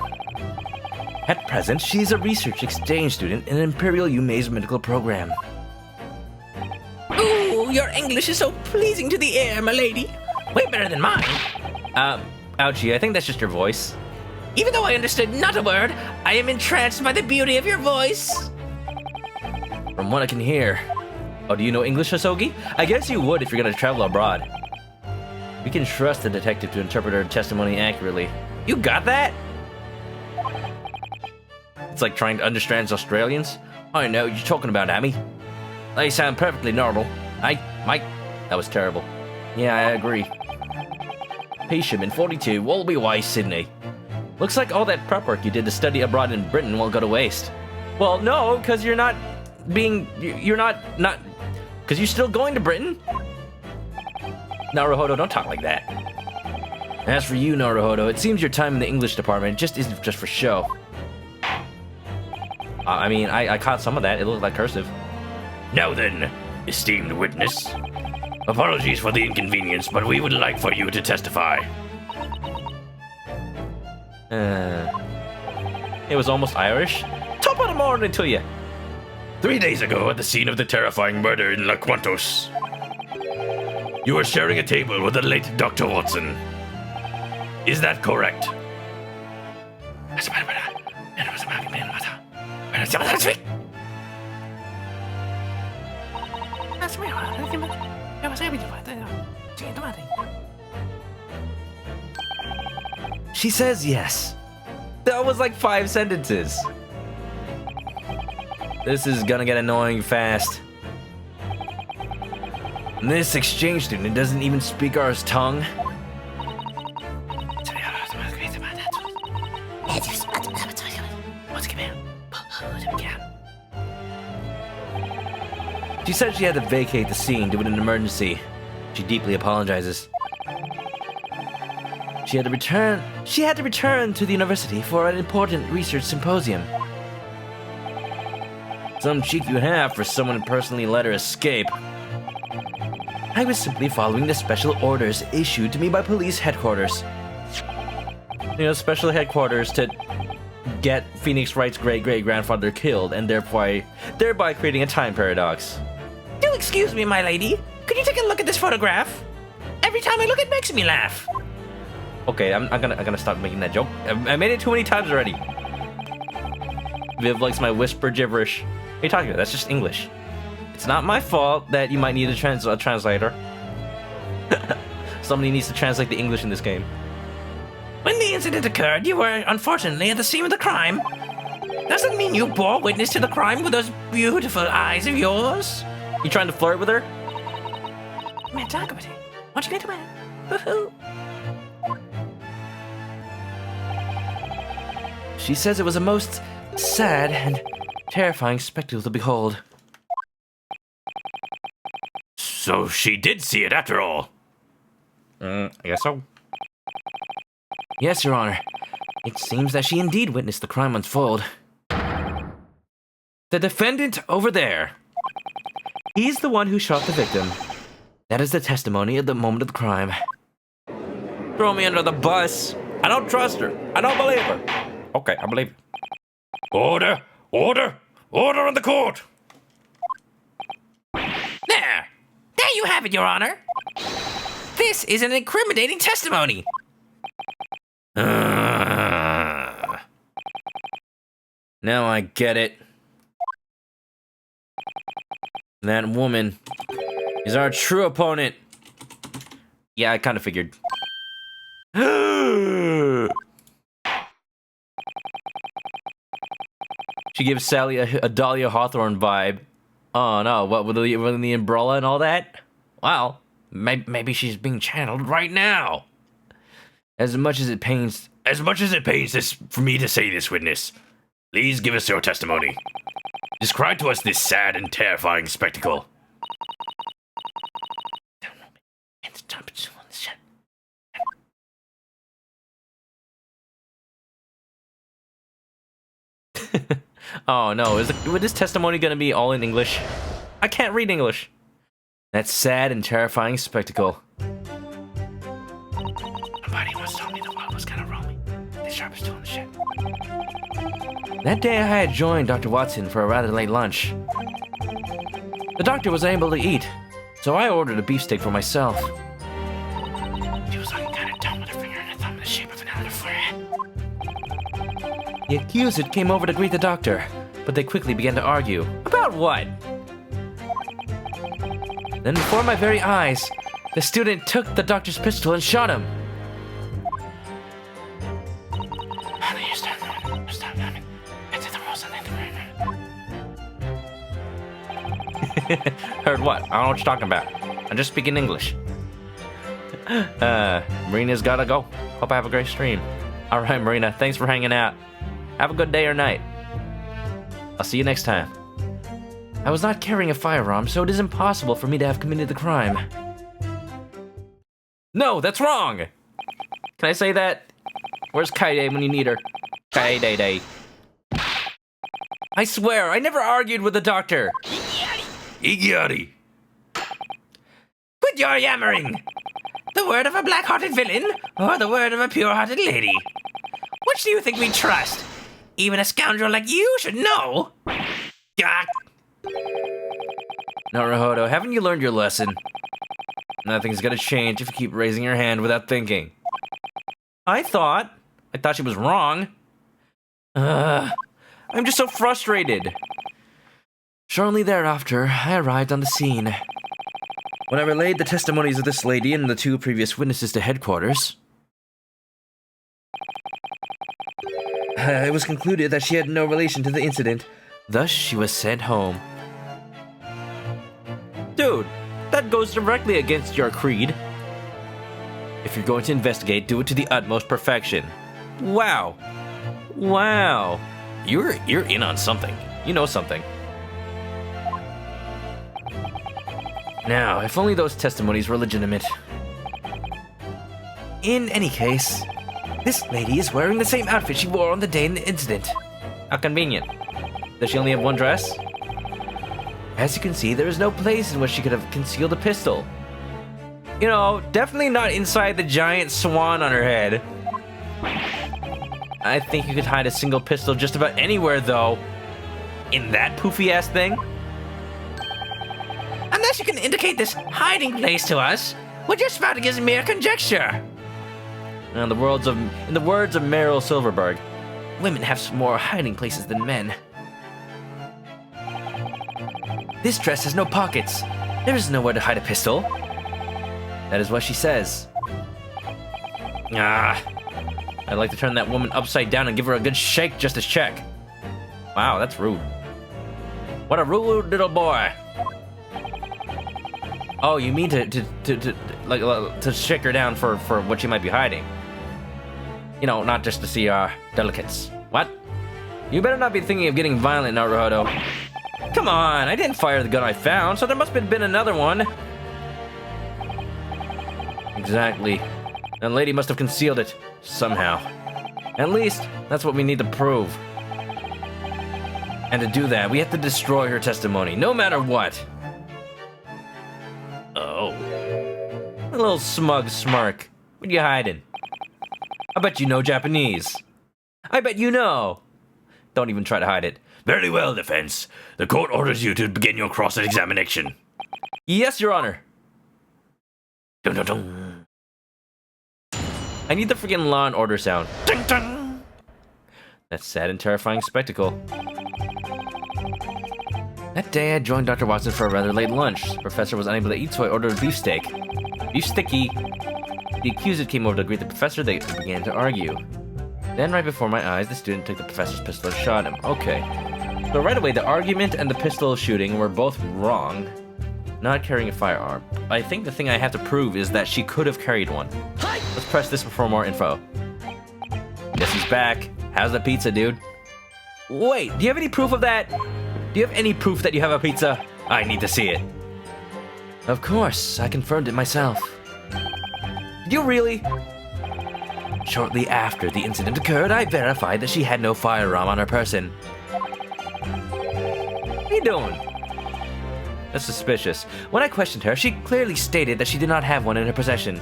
At present, she's a research exchange student in an Imperial UMA's medical program. Ooh, your English is so pleasing to the ear, milady. Way better than mine. Ouchie, I think that's just your voice. Even though I understood not a word, I am entranced by the beauty of your voice. From what I can hear. Oh, do you know English, Hosogi? I guess you would if you're gonna travel abroad. We can trust the detective to interpret her testimony accurately. You got that? It's like trying to understand Australians. I know what you're talking about, Amy. They sound perfectly normal. Mike, that was terrible. Yeah, I agree. Patient 42, Wallaby Way, Sydney. Looks like all that prep work you did to study abroad in Britain will go to waste. Well, no, because you're not, because you're still going to Britain. Naruhodou, don't talk like that. As for you, Naruhodou, it seems your time in the English department just isn't just for show. I mean, I caught some of that. It looked like cursive. Now then, esteemed witness, apologies for the inconvenience, but we would like for you to testify. It was almost Irish. Top of the morning to you. 3 days ago, at the scene of the terrifying murder in La Quantos, you were sharing a table with the late Dr. Watson. Is that correct? She says yes. That was like 5 sentences. This is gonna get annoying fast. And this exchange student doesn't even speak our tongue. She said she had to vacate the scene due to an emergency. She deeply apologizes. She had to return to the university for an important research symposium. Some cheek you have for someone to personally let her escape. I was simply following the special orders issued to me by police headquarters. You know, special headquarters to get Phoenix Wright's great-great-grandfather killed and thereby creating a time paradox. Do excuse me, my lady. Could you take a look at this photograph? Every time I look, it makes me laugh. Okay, I'm gonna stop making that joke. I made it too many times already. Viv likes my whisper gibberish. What are you talking about? That's just English. It's not my fault that you might need a translator. Somebody needs to translate the English in this game. When the incident occurred, you were unfortunately at the scene of the crime. Doesn't mean you bore witness to the crime with those beautiful eyes of yours. You trying to flirt with her? Man, talk about it. What you get to man? Woohoo! She says it was a most sad and terrifying spectacle to behold. So she did see it after all. I guess so. Yes, Your Honor. It seems that she indeed witnessed the crime unfold. The defendant over there. He's the one who shot the victim. That is the testimony at the moment of the crime. Throw me under the bus. I don't trust her. I don't believe her. Okay, I believe her. Order! Order! Order in the court! There! There you have it, Your Honor. This is an incriminating testimony. Now I get it. That woman is our true opponent. Yeah, I kind of figured. She gives Sally a Dahlia Hawthorne vibe. Oh no, what with the umbrella and all that? Wow, maybe she's being channeled right now. As much as it pains this for me to say this, witness, please give us your testimony. Describe to us this sad and terrifying spectacle. Oh no, is this testimony gonna be all in English? I can't read English. That sad and terrifying spectacle. Nobody once told me the world was gonna roll me. The sharpest tool in the shed. That day I had joined Dr. Watson for a rather late lunch. The doctor was unable to eat, so I ordered a beefsteak for myself. She was looking kind of dumb with her finger and her thumb in the shape of an L in her forehead. The accused came over to greet the doctor, but they quickly began to argue. About what? Then before my very eyes, the student took the doctor's pistol and shot him. Heard what? I don't know what you're talking about. I'm just speaking English. Marina's gotta go. Hope I have a great stream. Alright, Marina, thanks for hanging out. Have a good day or night. I'll see you next time. I was not carrying a firearm, so it is impossible for me to have committed the crime. No, that's wrong! Can I say that? Where's Kaide when you need her? Kaide. I swear, I never argued with the doctor. Iggyari. Quit your yammering! The word of a black-hearted villain, or the word of a pure-hearted lady? Which do you think we trust? Even a scoundrel like you should know! Gah! Naruhodou, haven't you learned your lesson? Nothing's gonna change if you keep raising your hand without thinking. I thought she was wrong. I'm just so frustrated. Shortly thereafter, I arrived on the scene. When I relayed the testimonies of this lady and the 2 previous witnesses to headquarters, it was concluded that she had no relation to the incident. Thus, she was sent home. Dude, that goes directly against your creed. If you're going to investigate, do it to the utmost perfection. Wow. Wow. You're in on something. You know something. Now, if only those testimonies were legitimate. In any case, this lady is wearing the same outfit she wore on the day of the incident. How convenient. Does she only have one dress? As you can see, there is no place in which she could have concealed a pistol. You know, definitely not inside the giant swan on her head. I think you could hide a single pistol just about anywhere, though. In that poofy-ass thing? Unless you can indicate this hiding place to us, what you're spouting is mere conjecture. In the words of Meryl Silverberg, women have some more hiding places than men. This dress has no pockets. There is nowhere to hide a pistol. That is what she says. I'd like to turn that woman upside down and give her a good shake just to check. Wow, that's rude. What a rude little boy. Oh, you mean to shake her down for what she might be hiding? You know, not just to see delicates. What? You better not be thinking of getting violent, Naruhodou. Come on, I didn't fire the gun I found, so there must have been another one. Exactly. That lady must have concealed it, somehow. At least, that's what we need to prove. And to do that, we have to destroy her testimony, no matter what. Oh. A little smug smirk. What are you hiding? I bet you know Japanese. I bet you know. Don't even try to hide it. Very well, defense. The court orders you to begin your cross-examination. Yes, Your Honor. Dun dun dun. I need the freaking Law and Order sound. Dun dun. That sad and terrifying spectacle. That day, I joined Dr. Watson for a rather late lunch. The professor was unable to eat, so I ordered a beefsteak. Beef sticky. The accused came over to greet the professor. They began to argue. Then, right before my eyes, the student took the professor's pistol and shot him. Okay. So right away, the argument and the pistol shooting were both wrong. Not carrying a firearm. I think the thing I have to prove is that she could have carried one. Let's press this for more info. Guess he's back. How's the pizza, dude? Wait, do you have any proof of that? Do you have any proof that you have a pizza? I need to see it. Of course, I confirmed it myself. Did you really? Shortly after the incident occurred, I verified that she had no firearm on her person. What are you doing? That's suspicious. When I questioned her, she clearly stated that she did not have one in her possession.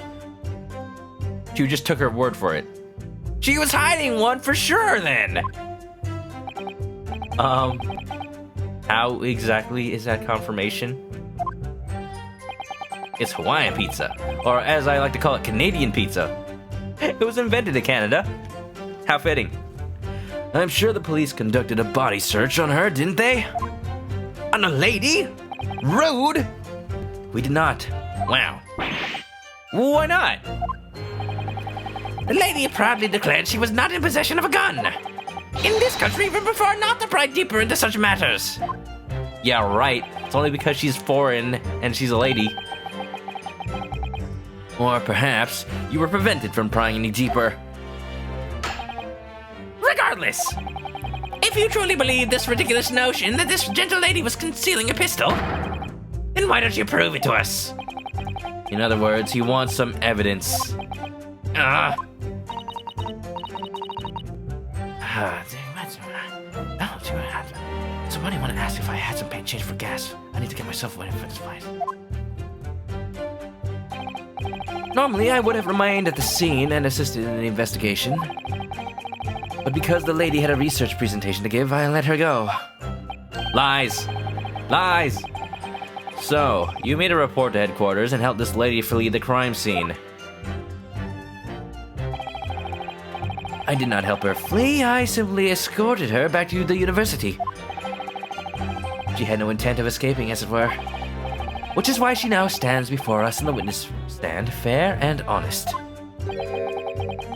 She just took her word for it. She was hiding one for sure, then! How exactly is that confirmation? It's Hawaiian pizza, or as I like to call it, Canadian pizza. It was invented in Canada. How fitting. I'm sure the police conducted a body search on her, didn't they? On a lady? Rude! We did not. Wow. Why not? The lady proudly declared she was not in possession of a gun. In this country, we prefer not to pry deeper into such matters. Yeah, right. It's only because she's foreign and she's a lady. Or perhaps you were prevented from prying any deeper. Regardless, if you truly believe this ridiculous notion that this gentle lady was concealing a pistol, then why don't you prove it to us? In other words, he wants some Somebody want to ask if I had some paint change for gas. I need to get myself ready for this fight. Normally, I would have remained at the scene and assisted in the investigation. But because the lady had a research presentation to give, I let her go. Lies! Lies! So, you made a report to headquarters and helped this lady flee the crime scene. I did not help her flee, I simply escorted her back to the university. She had no intent of escaping, as it were. Which is why she now stands before us in the witness stand, fair and honest.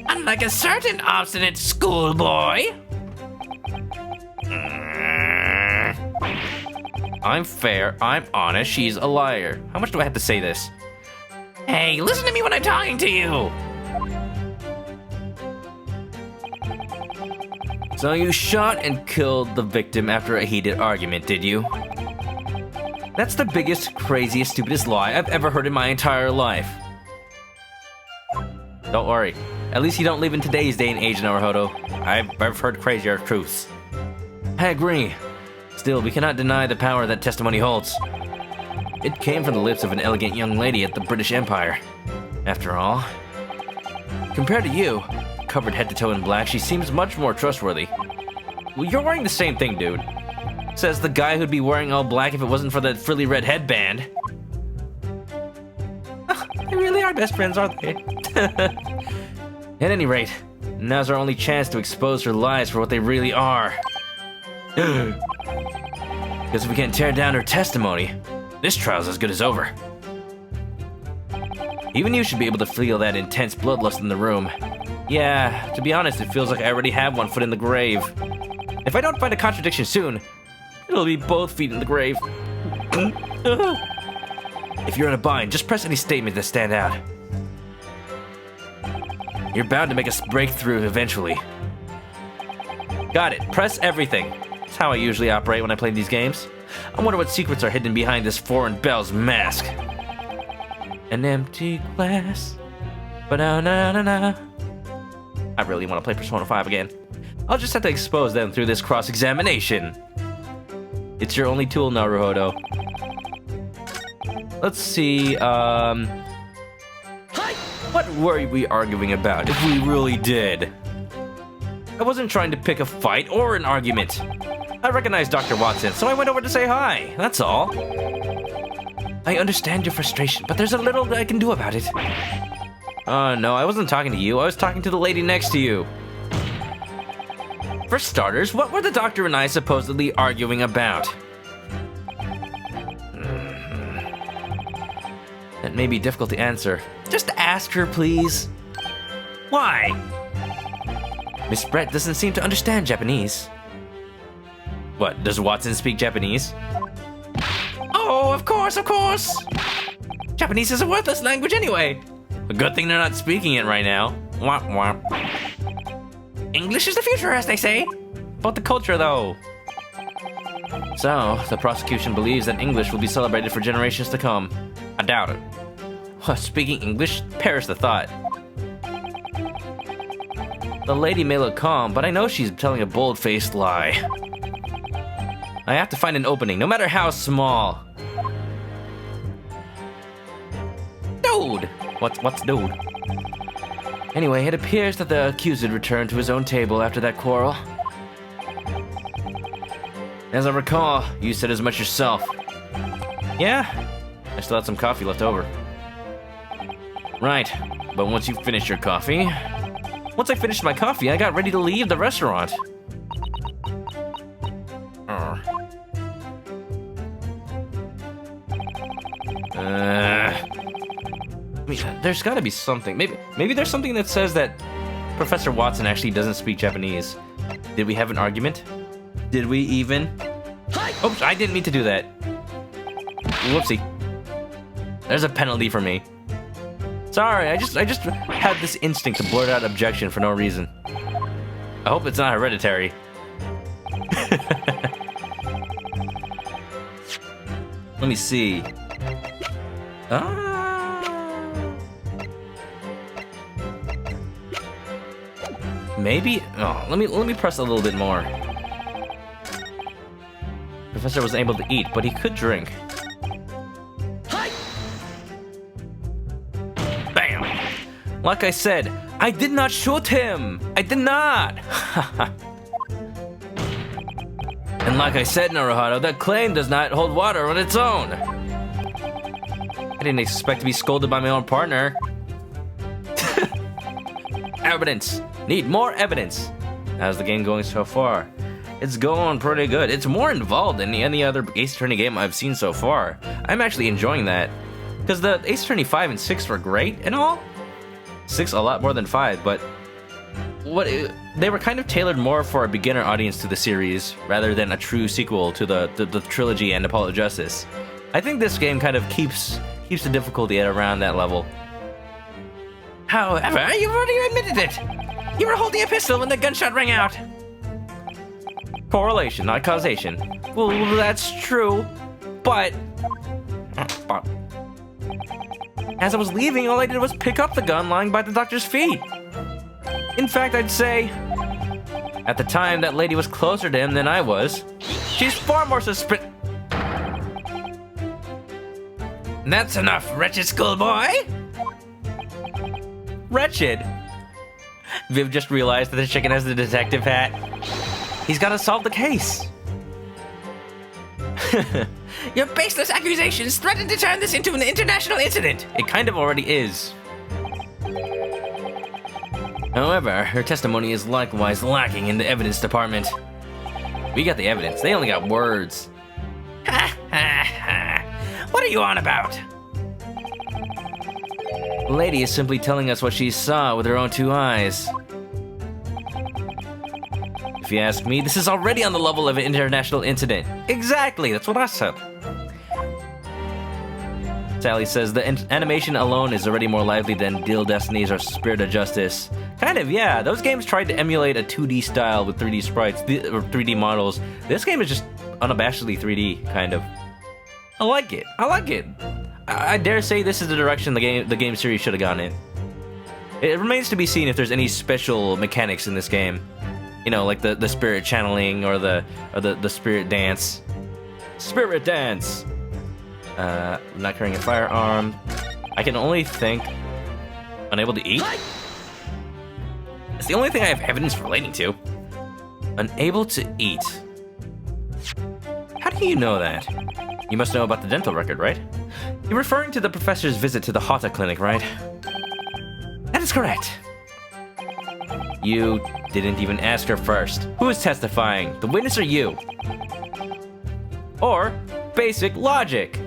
Unlike a certain obstinate schoolboy. I'm fair, I'm honest, she's a liar. How much do I have to say this? Hey, listen to me when I'm talking to you. So you shot and killed the victim after a heated argument, did you? That's the biggest, craziest, stupidest lie I've ever heard in my entire life. Don't worry. At least you don't live in today's day and age, Naruhodou. I've heard crazier truths. I agree. Still, we cannot deny the power that testimony holds. It came from the lips of an elegant young lady at the British Empire. After all, compared to you, covered head to toe in black, she seems much more trustworthy. Well, you're wearing the same thing, dude. Says the guy who'd be wearing all black if it wasn't for the frilly red headband. They really are best friends, aren't they? At any rate, now's our only chance to expose her lies for what they really are. Because if we can't tear down her testimony, this trial's as good as over. Even you should be able to feel that intense bloodlust in the room. Yeah, to be honest, it feels like I already have one foot in the grave. If I don't find a contradiction soon, it'll be both feet in the grave. If you're in a bind, just press any statement that stand out. You're bound to make a breakthrough eventually. Got it, press everything. That's how I usually operate when I play these games. I wonder what secrets are hidden behind this foreign bell's mask. An empty glass. Ba-da-na-na-na. I really want to play Persona 5 again. I'll just have to expose them through this cross-examination. It's your only tool, Naruhodou. Let's see, what were we arguing about, if we really did? I wasn't trying to pick a fight or an argument. I recognized Dr. Watson, so I went over to say hi, that's all. I understand your frustration, but there's a little I can do about it. No, I wasn't talking to you. I was talking to the lady next to you. For starters, what were the doctor and I supposedly arguing about? That may be difficult to answer. Just ask her, please. Why? Miss Brett doesn't seem to understand Japanese. What, does Watson speak Japanese? Oh, of course, of course. Japanese is a worthless language anyway. A good thing they're not speaking it right now. Womp womp. English is the future, as they say. About the culture, though. So, the prosecution believes that English will be celebrated for generations to come. I doubt it. What, speaking English? Perish the thought. The lady may look calm, but I know she's telling a bold-faced lie. I have to find an opening, no matter how small. Dude! What's dude? Anyway, it appears that the accused returned to his own table after that quarrel. As I recall, you said as much yourself. Yeah, I still had some coffee left over. Right, but once you finished your coffee... Once I finished my coffee, I got ready to leave the restaurant. I mean, there's gotta be something. Maybe there's something that says that Professor Watson actually doesn't speak Japanese. Did we have an argument? Did we even? Oops, I didn't mean to do that. Whoopsie. There's a penalty for me. Sorry, I just had this instinct to blurt out objection for no reason. I hope it's not hereditary. Let me see. maybe? Oh, let me press a little bit more. Professor wasn't able to eat, but he could drink. Bam! Like I said, I did not shoot him! I did not! And like I said, Naruhodou, that claim does not hold water on its own. I didn't expect to be scolded by my own partner. Evidence. Need more evidence. How's the game going so far? It's going pretty good. It's more involved than any other Ace Attorney game I've seen so far. I'm actually enjoying that. Because the Ace Attorney 5 and 6 were great and all. 6 a lot more than 5, but they were kind of tailored more for a beginner audience to the series, rather than a true sequel to the trilogy and Apollo Justice. I think this game kind of keeps the difficulty at around that level. However, you've already admitted it. You were holding a pistol when the gunshot rang out. Correlation, not causation. Well, that's true, but as I was leaving, all I did was pick up the gun lying by the doctor's feet. In fact, I'd say, at the time, that lady was closer to him than I was. She's far more suspicious. That's enough, wretched schoolboy. Wretched? Viv just realized that the chicken has the detective hat. He's gotta solve the case. Your baseless accusations threaten to turn this into an international incident. It kind of already is. However, her testimony is likewise lacking in the evidence department. We got the evidence, they only got words. Ha ha ha. What are you on about? The lady is simply telling us what she saw with her own 2 eyes. If you ask me, this is already on the level of an international incident. Exactly, that's what I said. Sally says the animation alone is already more lively than Deal Destinies or Spirit of Justice. Kind of, yeah. Those games tried to emulate a 2D style with 3D sprites, or 3D models. This game is just unabashedly 3D, kind of. I like it. I like it. I dare say this is the direction the game series should have gone in. It remains to be seen if there's any special mechanics in this game. You know, like the spirit channeling or the spirit dance. Spirit dance! Not carrying a firearm. I can only think... Unable to eat? It's the only thing I have evidence relating to. Unable to eat. How do you know that? You must know about the dental record, right? You're referring to the professor's visit to the Hata clinic, right? That is correct. You didn't even ask her first. Who is testifying? The witness or you? Or basic logic.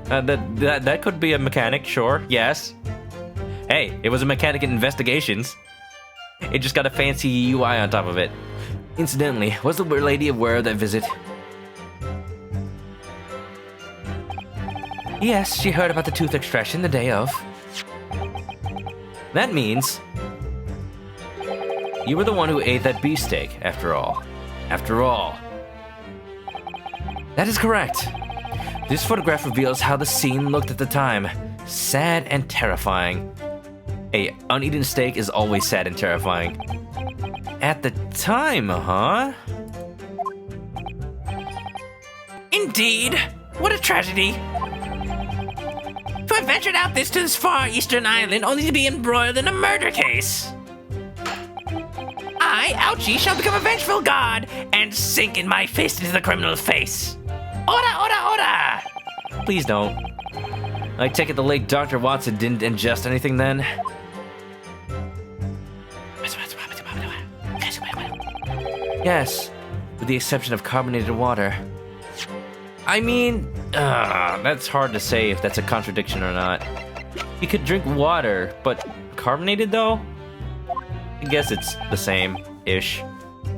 That could be a mechanic, sure, yes. Hey, it was a mechanic in investigations. It just got a fancy UI on top of it. Incidentally, was the lady aware of that visit? Yes, she heard about the tooth extraction the day of. That means you were the one who ate that beefsteak, after all. After all. That is correct. This photograph reveals how the scene looked at the time. Sad and terrifying. A uneaten steak is always sad and terrifying. At the time, huh? Indeed. What a tragedy. To have ventured out to this far eastern island only to be embroiled in a murder case. I, Ouchie, shall become a vengeful god and sink in my fist into the criminal's face. Ora, ora, ora! Please don't. I take it the late Dr. Watson didn't ingest anything then? Yes, with the exception of carbonated water. I mean, that's hard to say if that's a contradiction or not. You could drink water, but carbonated though? I guess it's the same-ish.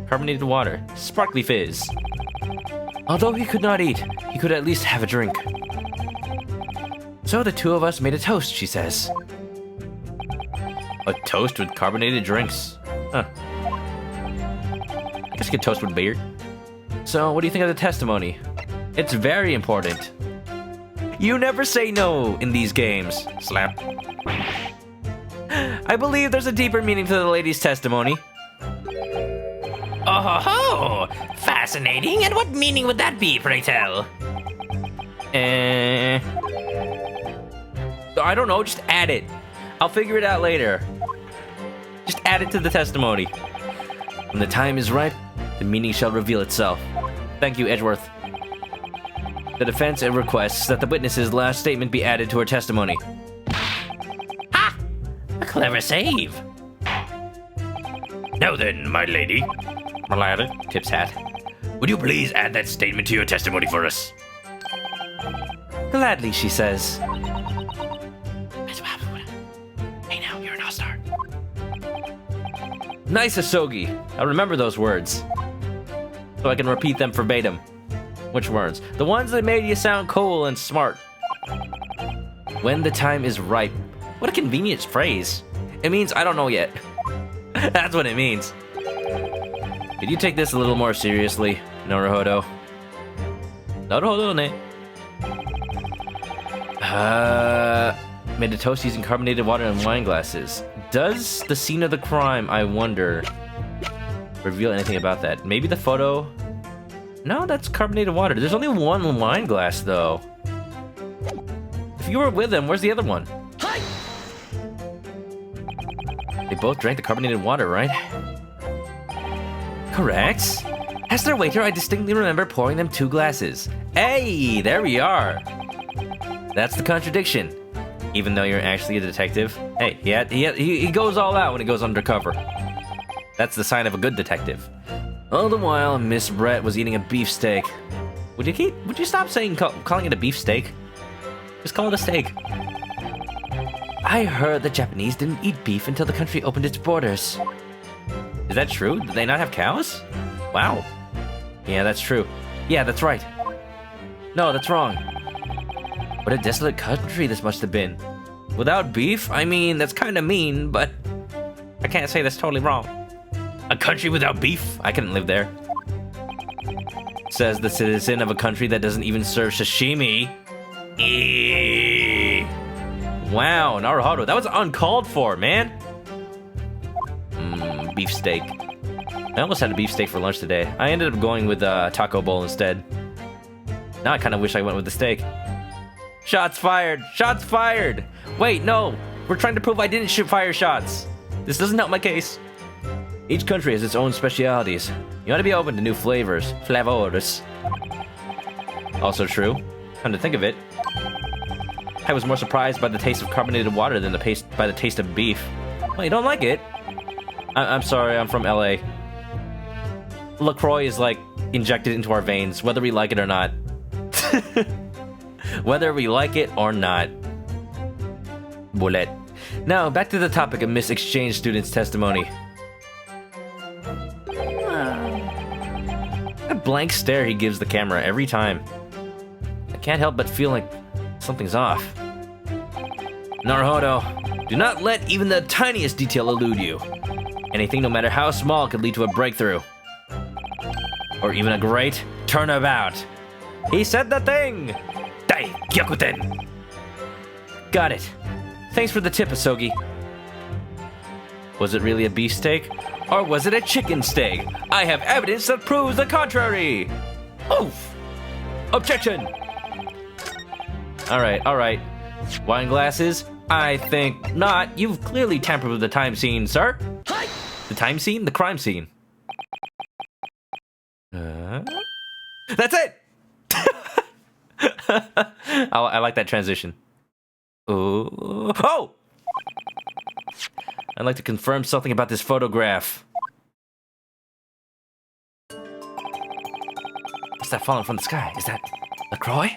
Carbonated water, sparkly fizz. Although he could not eat, he could at least have a drink. So the two of us made a toast, she says. A toast with carbonated drinks? Huh. I guess you could toast with beer. So, what do you think of the testimony? It's very important. You never say no in these games. Slap. I I believe there's a deeper meaning to the lady's testimony. Oh, fascinating. And what meaning would that be, pray tell? I don't know, just add it. I'll figure it out later. Just add it to the testimony. When the time is right, the meaning shall reveal itself. Thank you, Edgeworth. The defense requests that the witness's last statement be added to her testimony. Ha! A clever save. Now then, my lady, My lad, Tip's hat. would you please add that statement to your testimony for us? Gladly, she says. Hey now, you're an all-star. Nice, Asogi. I'll remember those words. So I can repeat them verbatim. Which words? The ones that made you sound cool and smart. When the time is ripe. What a convenient phrase. It means I don't know yet. That's what it means. Could you take this a little more seriously, Naruhodou? Naruhodou ne. Made a toast using carbonated water and wine glasses. Does the scene of the crime, I wonder, reveal anything about that? Maybe the photo? No, that's carbonated water. There's only one wine glass, though. If you were with him, where's the other one? They both drank the carbonated water, right? Correct. As their waiter, I distinctly remember pouring them 2 glasses. Hey, there we are. That's the contradiction. Even though you're actually a detective. Hey, he goes all out when he goes undercover. That's the sign of a good detective. All the while, Miss Brett was eating a beefsteak. Would you stop calling it a beefsteak? Just call it a steak. I heard the Japanese didn't eat beef until the country opened its borders. Is that true? Did they not have cows? Wow. Yeah, that's true. Yeah, that's right. No, that's wrong. What a desolate country this must have been. Without beef? I mean, that's kind of mean, but I can't say that's totally wrong. A country without beef? I couldn't live there. Says the citizen of a country that doesn't even serve sashimi. Eee. Wow, Naruhodou, that was uncalled for, man. Beefsteak. I almost had a beefsteak for lunch today. I ended up going with taco bowl instead. Now I kind of wish I went with the steak. Shots fired! Shots fired! Wait, no! We're trying to prove I didn't fire shots. This doesn't help my case. Each country has its own specialities. You ought to be open to new flavors. Flavors. Also true. Come to think of it, I was more surprised by the taste of carbonated water than by the taste of beef. Well, you don't like it? I'm sorry, I'm from LA. LaCroix is like injected into our veins, whether we like it or not. Whether we like it or not. Bullet. Now, back to the topic of Miss Exchange student's testimony. A blank stare he gives the camera every time. I can't help but feel like something's off. Naruhodou, do not let even the tiniest detail elude you. Anything, no matter how small, could lead to a breakthrough. Or even a great turnabout. He said the thing! Dai, Gyakuten! Got it. Thanks for the tip, Asogi. Was it really a beefsteak? Or was it a chicken steak? I have evidence that proves the contrary! Oof! Objection! Alright. Wine glasses? I think not. You've clearly tampered with the time scene, sir. The time scene? The crime scene. That's it! I like that transition. Ooh. Oh! I'd like to confirm something about this photograph. What's that falling from the sky? Is that LaCroix?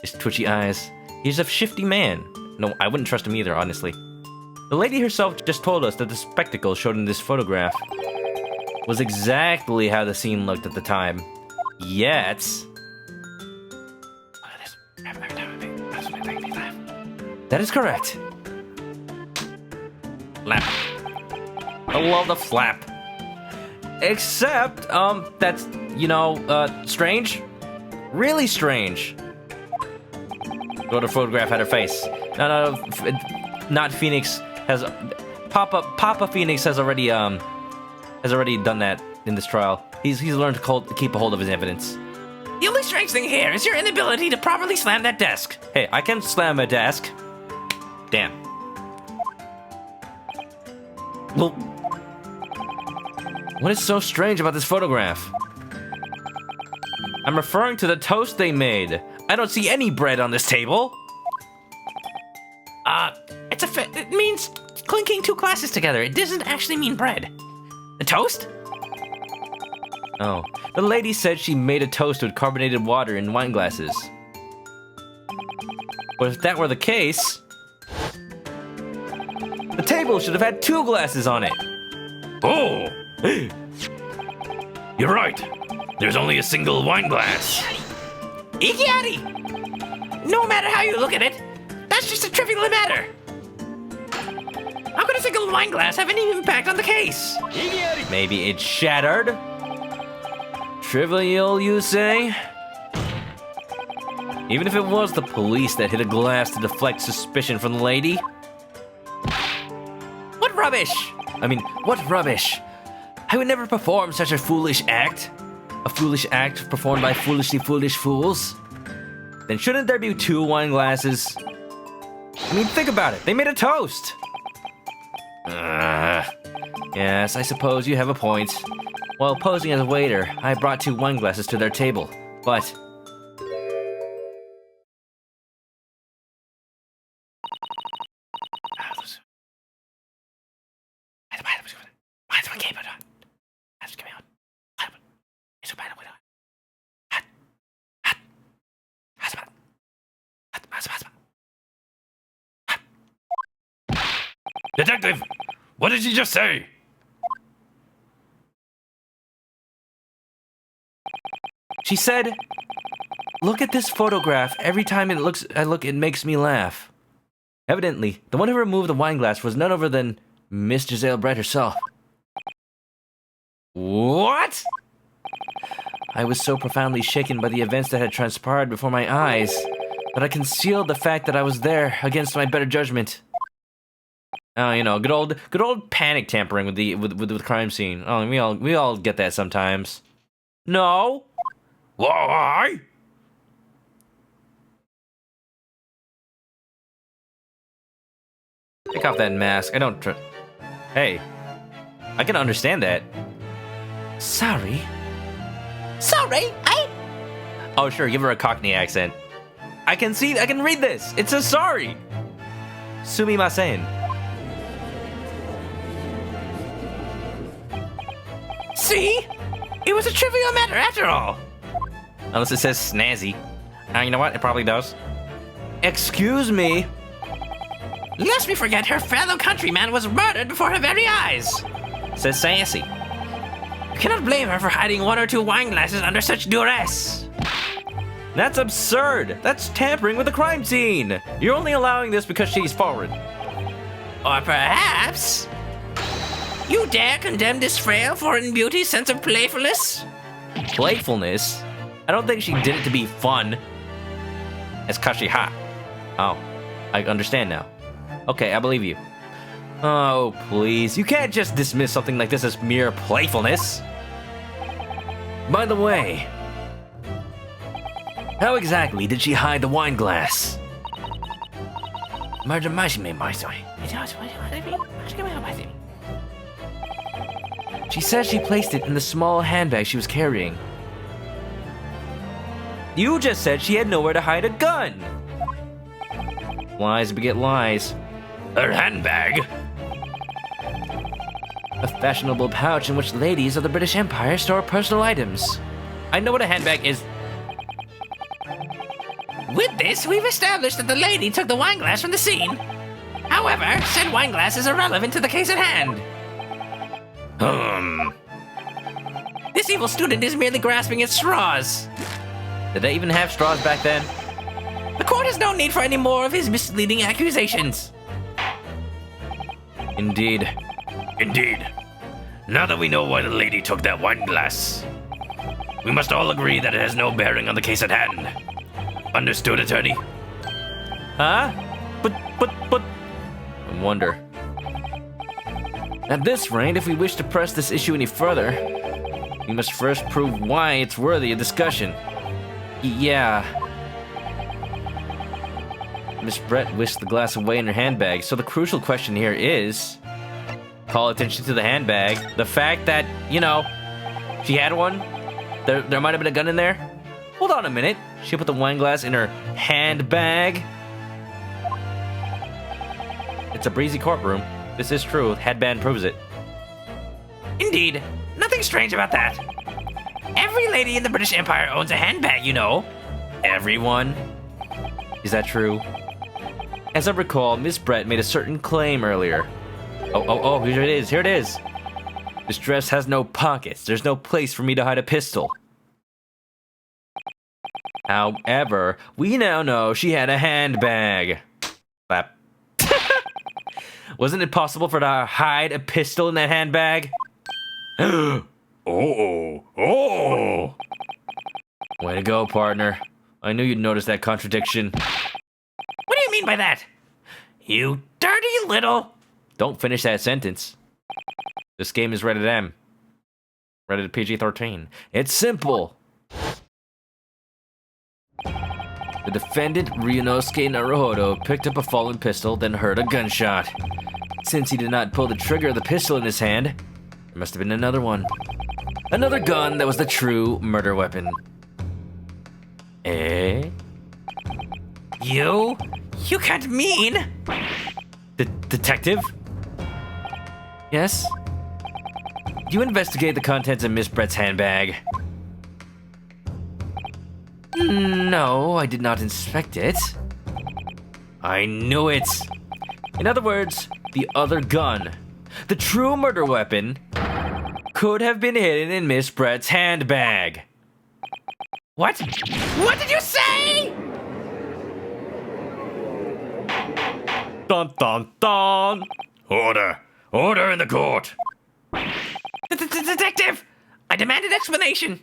His twitchy eyes. He's a shifty man. No, I wouldn't trust him either, honestly. The lady herself just told us that the spectacle showed in this photograph was exactly how the scene looked at the time. Yet... That is correct. Flap. I love the flap. Except, that's, strange. Really strange. The other photograph had her face. No, not Phoenix has Papa Phoenix has already done that in this trial. He's learned to keep a hold of his evidence. The only strange thing here is your inability to properly slam that desk. Hey, I can slam a desk. Damn. Well, what is so strange about this photograph? I'm referring to the toast they made. I don't see any bread on this table. It means clinking two glasses together. It doesn't actually mean bread. A toast? Oh, the lady said she made a toast with carbonated water in wine glasses. But if that were the case, the table should have had 2 glasses on it. Oh! You're right. There's only a single wine glass. Ikiati! No matter how you look at it, that's just a trivial matter. How could a single wine glass have any impact on the case? Maybe it shattered? Trivial, you say? Even if it was the police that hit a glass to deflect suspicion from the lady? What rubbish! What rubbish? I would never perform such a foolish act. A foolish act performed by foolishly foolish fools. Then shouldn't there be 2 wine glasses? Think about it. They made a toast. Yes, I suppose you have a point. While posing as a waiter, I brought 2 wine glasses to their table, but... Detective, what did you just say? She said, "Look at this photograph. Every time I look, it makes me laugh." Evidently, the one who removed the wine glass was none other than Miss Giselle Bright herself. What? I was so profoundly shaken by the events that had transpired before my eyes that I concealed the fact that I was there against my better judgment. Oh, good old panic tampering with the crime scene. Oh, we all get that sometimes. No. Why? Take off that mask. I don't Hey, I can understand that. Sorry. Sorry, Oh, sure, give her a Cockney accent. I can read this. It says sorry. Sumimasen. See? It was a trivial matter after all. Unless it says snazzy. You know what? It probably does. Excuse me. Lest we forget her fellow countryman was murdered before her very eyes. Says sassy. You cannot blame her for hiding 1 or 2 wine glasses under such duress. That's absurd. That's tampering with the crime scene. You're only allowing this because she's foreign. Or perhaps... you dare condemn this frail foreign beauty's sense of playfulness? Playfulness? I don't think she did it to be fun. It's Kashiha. Oh, I understand now. Okay, I believe you. Oh, please. You can't just dismiss something like this as mere playfulness. By the way, how exactly did she hide the wine glass? She says she placed it in the small handbag she was carrying. You just said she had nowhere to hide a gun. Lies beget lies. Her handbag? A fashionable pouch in which ladies of the British Empire store personal items. I know what a handbag is. With this, we've established that the lady took the wine glass from the scene. However, said wine glass is irrelevant to the case at hand. This evil student is merely grasping at straws. Did they even have straws back then? The court has no need for any more of his misleading accusations. Indeed. Indeed. Now that we know why the lady took that wine glass, we must all agree that it has no bearing on the case at hand. Understood, attorney? Huh? But... I wonder. At this rate, if we wish to press this issue any further, we must first prove why it's worthy of discussion. Yeah. Miss Brett whisked the glass away in her handbag, so the crucial question here is... Call attention to the handbag. The fact that, you know, she had one. There might have been a gun in there. Hold on a minute. She put the wine glass in her handbag. It's a breezy courtroom. This is true. Headband proves it. Indeed. Nothing strange about that. Every lady in the British Empire owns a handbag, you know. Everyone? Is that true? As I recall, Miss Brett made a certain claim earlier. Oh, here it is. Here it is. This dress has no pockets. There's no place for me to hide a pistol. However, we now know she had a handbag. Clap. Wasn't it possible for her to hide a pistol in that handbag? Oh. Way to go, partner. I knew you'd notice that contradiction. What do you mean by that? You dirty little... Don't finish that sentence. This game is rated M. Rated PG-13. It's simple. The defendant, Ryunosuke Naruhodou, picked up a fallen pistol, then heard a gunshot. Since he did not pull the trigger of the pistol in his hand, there must have been another one. Another gun that was the true murder weapon. Eh? You can't mean... Detective? Yes? You investigate the contents of Miss Brett's handbag. No, I did not inspect it. I knew it. In other words, the other gun, the true murder weapon, could have been hidden in Miss Brett's handbag. What? What did you say? Dun dun dun! Order! Order in the court! Detective! I demand an explanation.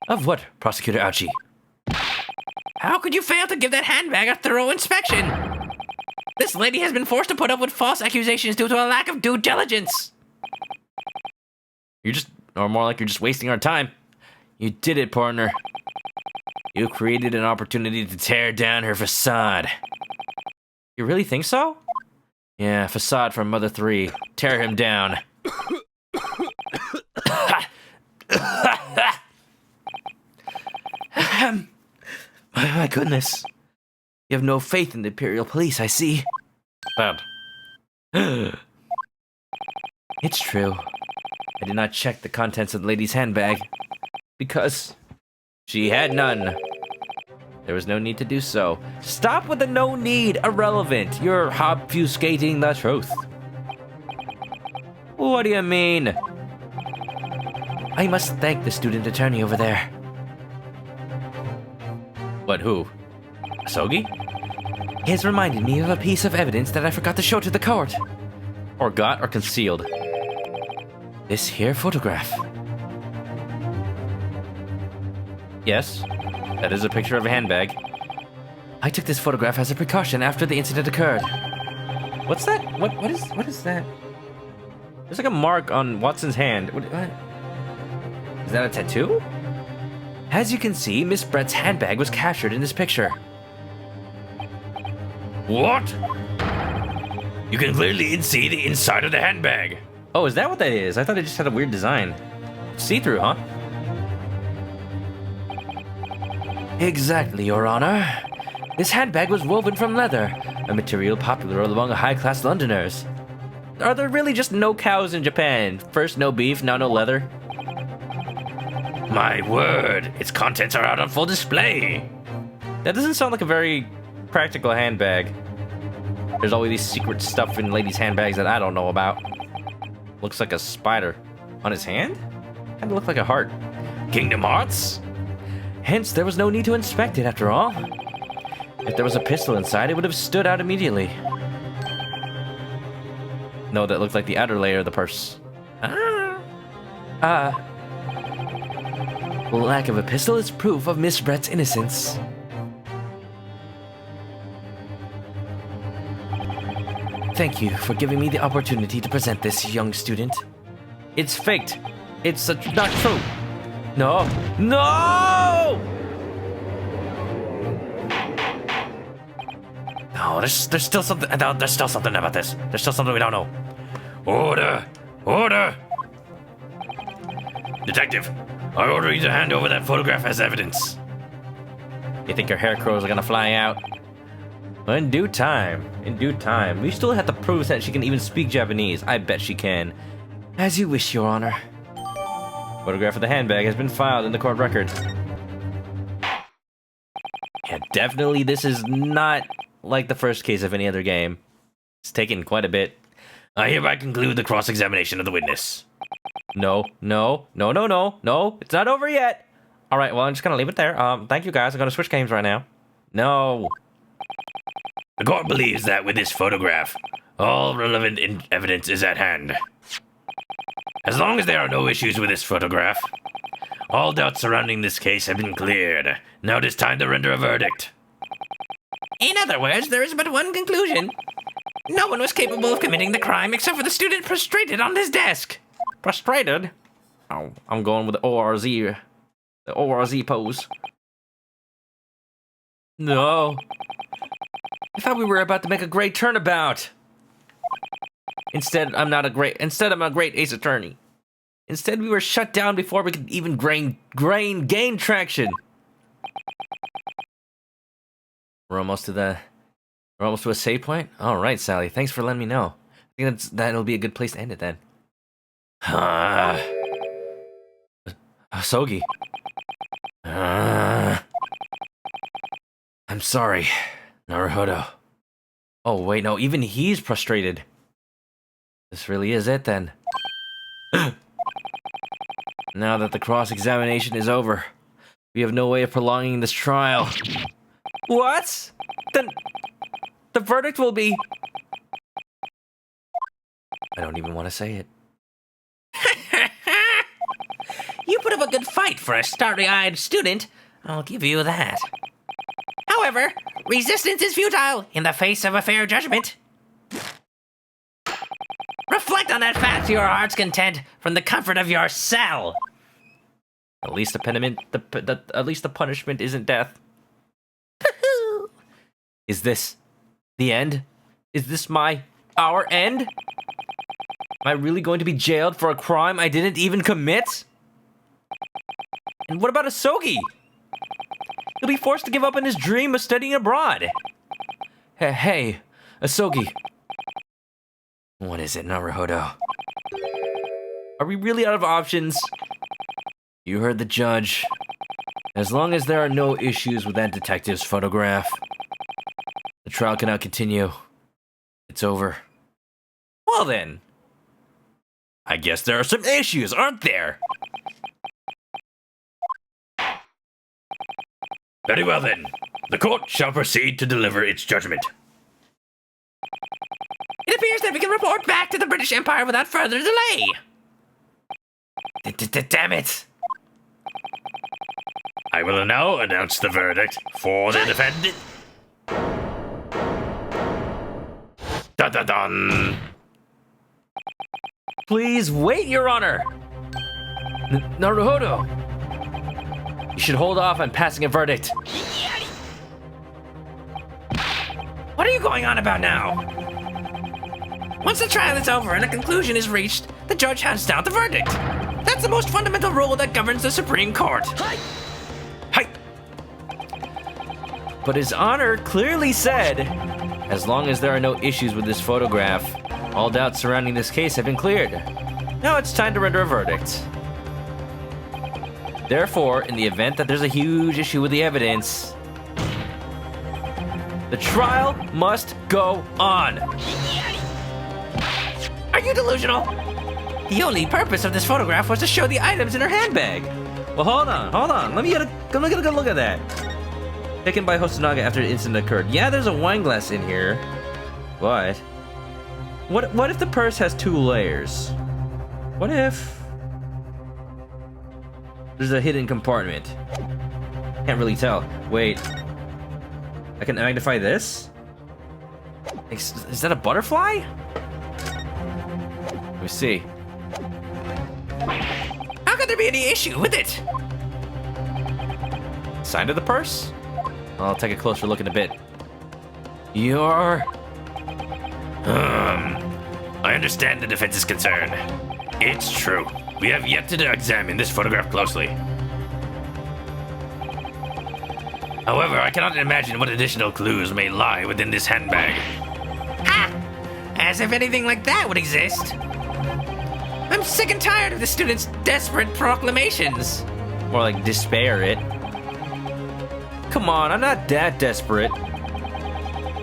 Of what, Prosecutor Ouchie? How could you fail to give that handbag a thorough inspection? This lady has been forced to put up with false accusations due to a lack of due diligence. Or more like you're just wasting our time. You did it, partner. You created an opportunity to tear down her facade. You really think so? Yeah, facade from Mother 3. Tear him down. My goodness. You have no faith in the Imperial Police, I see. Bad. It's true. I did not check the contents of the lady's handbag. Because she had none. There was no need to do so. Stop with the no need. Irrelevant. You're obfuscating the truth. What do you mean? I must thank the student attorney over there. What, who? Asogi? He has reminded me of a piece of evidence that I forgot to show to the court. Or got or concealed. This here photograph. Yes, that is a picture of a handbag. I took this photograph as a precaution after the incident occurred. What's that? What is that? There's like a mark on Watson's hand. What? Is that a tattoo? As you can see, Miss Brett's handbag was captured in this picture. What? You can clearly see the inside of the handbag. Oh, is that what that is? I thought it just had a weird design. See-through, huh? Exactly, Your Honor. This handbag was woven from leather, a material popular among high-class Londoners. Are there really just no cows in Japan? First no beef, now no leather? My word, its contents are out on full display. That doesn't sound like a very practical handbag. There's always these secret stuff in ladies' handbags that I don't know about. Looks like a spider. On his hand? Kinda look like a heart. Kingdom Hearts? Hence, there was no need to inspect it after all. If there was a pistol inside, it would have stood out immediately. No, that looked like the outer layer of the purse. Lack of a pistol is proof of Miss Brett's innocence. Thank you for giving me the opportunity to present this, young student. It's faked. It's not true. No. No! No, there's still something. No, there's still something about this. There's still something we don't know. Order! Order! Detective, I order you to hand over that photograph as evidence. You think your hair curls are gonna fly out? Well, in due time. In due time. We still have to prove that she can even speak Japanese. I bet she can. As you wish, Your Honor. Photograph of the handbag has been filed in the court record. Yeah, definitely this is not like the first case of any other game. It's taken quite a bit. I hereby conclude the cross-examination of the witness. No, it's not over yet. All right, well, I'm just gonna leave it there. Thank you guys. I'm gonna switch games right now. No. The court believes that with this photograph, all relevant evidence is at hand. As long as there are no issues with this photograph, all doubts surrounding this case have been cleared. Now it is time to render a verdict. In other words, there is but one conclusion. No one was capable of committing the crime except for the student prostrated on his desk. Frustrated? Oh, I'm going with the ORZ. The ORZ pose. No. I thought we were about to make a great turnabout. Instead, I'm a great ace attorney. Instead, we were shut down before we could even gain traction. We're almost to a save point. All right, Sally. Thanks for letting me know. I think that'll be a good place to end it then. Sogi. I'm sorry, Naruhodou. Oh wait, no. Even he's frustrated. This really is it then. Now that the cross-examination is over, we have no way of prolonging this trial. What? Then the verdict will be... I don't even want to say it. You put up a good fight for a starry-eyed student. I'll give you that. However, resistance is futile in the face of a fair judgment. Reflect on that fact to your heart's content from the comfort of your cell. At least the punishment isn't death. Is this the end? Is this our end? Am I really going to be jailed for a crime I didn't even commit? And what about Asogi? He'll be forced to give up on his dream of studying abroad. Hey, Asogi. What is it, Naruhodou? Are we really out of options? You heard the judge. As long as there are no issues with that detective's photograph, the trial cannot continue. It's over. Well then, I guess there are some issues, aren't there? Very well then. The court shall proceed to deliver its judgment. It appears that we can report back to the British Empire without further delay. Damn it! I will now announce the verdict for the defendant. Dun-dun-dun! Please wait, Your Honor! Naruhodou! You should hold off on passing a verdict. What are you going on about now? Once the trial is over and a conclusion is reached, the judge hands down the verdict. That's the most fundamental rule that governs the Supreme Court. Hi! But His Honor clearly said, as long as there are no issues with this photograph, all doubts surrounding this case have been cleared. Now it's time to render a verdict. Therefore, in the event that there's a huge issue with the evidence, the trial must go on. Are you delusional? The only purpose of this photograph was to show the items in her handbag. Well, hold on. Let me get a good look at that. Taken by Hosonaga after the incident occurred. Yeah, there's a wine glass in here. But what if the purse has 2 layers? What if there's a hidden compartment? Can't really tell. Wait. I can magnify this? Is that a butterfly? Let me see. How could there be any issue with it? Sign of the purse? I'll take a closer look in a bit. You're... I understand the defense's concern. It's true. We have yet to examine this photograph closely. However, I cannot imagine what additional clues may lie within this handbag. Ha! As if anything like that would exist. I'm sick and tired of the students' desperate proclamations. More like despair it. Come on, I'm not that desperate.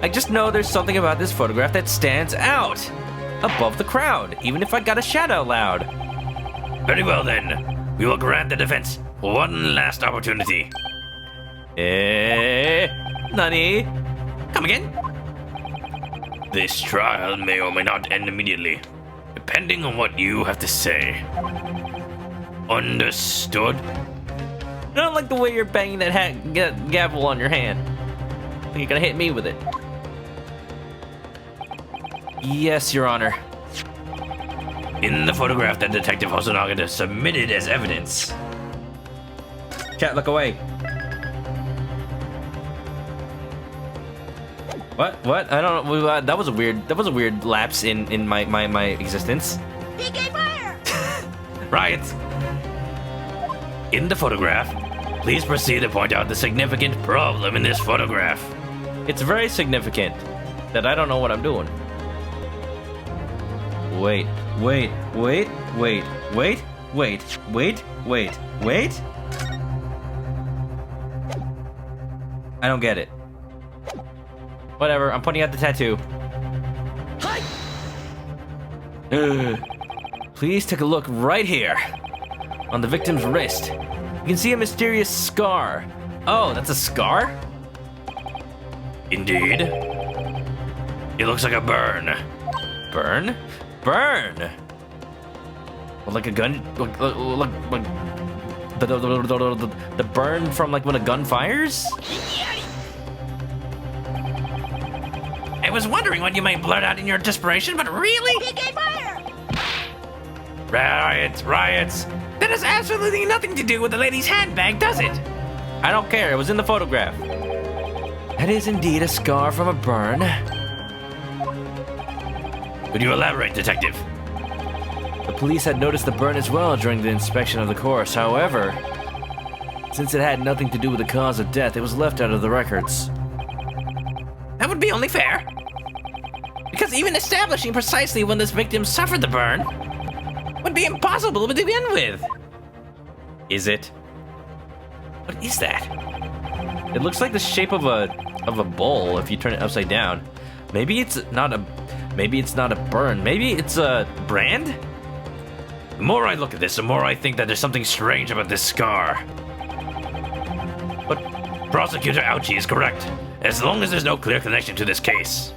I just know there's something about this photograph that stands out. Above the crowd, even if I gotta shout out loud. Very well then. We will grant the defense one last opportunity. Nani? Come again? This trial may or may not end immediately, depending on what you have to say. Understood? I don't like the way you're banging that gavel on your hand. I think you're gonna hit me with it. Yes, Your Honor. In the photograph that Detective Hosonaga submitted as evidence. Cat, look away. What? I don't know. That was a weird lapse in my existence. PK fire! Riots! In the photograph, please proceed to point out the significant problem in this photograph. It's very significant that I don't know what I'm doing. Wait. I don't get it. Whatever, I'm pointing out the tattoo. Please take a look right here. On the victim's wrist. You can see a mysterious scar. Oh, that's a scar? Indeed. It looks like a burn. Burn? Burn! Well, like a gun... Like the burn from like when a gun fires? I was wondering what you might blurt out in your desperation, but really? PK fire! Riots! That has absolutely nothing to do with the lady's handbag, does it? I don't care, it was in the photograph. That is indeed a scar from a burn. Could you elaborate, Detective? The police had noticed the burn as well during the inspection of the corpse. However, since it had nothing to do with the cause of death, it was left out of the records. That would be only fair. Because even establishing precisely when this victim suffered the burn would be impossible to begin with. Is it? What is that? It looks like the shape of a bowl if you turn it upside down. Maybe it's not a burn. Maybe it's a brand? The more I look at this, the more I think that there's something strange about this scar. But Prosecutor Ouchie is correct. As long as there's no clear connection to this case,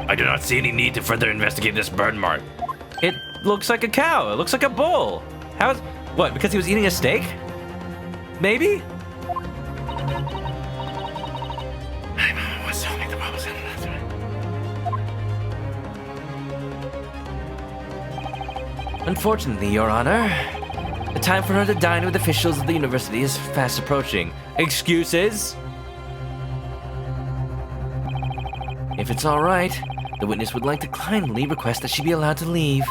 I do not see any need to further investigate this burn mark. It looks like a cow. It looks like a bull. How's... What, because he was eating a steak? Maybe? Unfortunately, Your Honor, the time for her to dine with officials of the university is fast approaching. Excuses? If it's all right, the witness would like to kindly request that she be allowed to leave.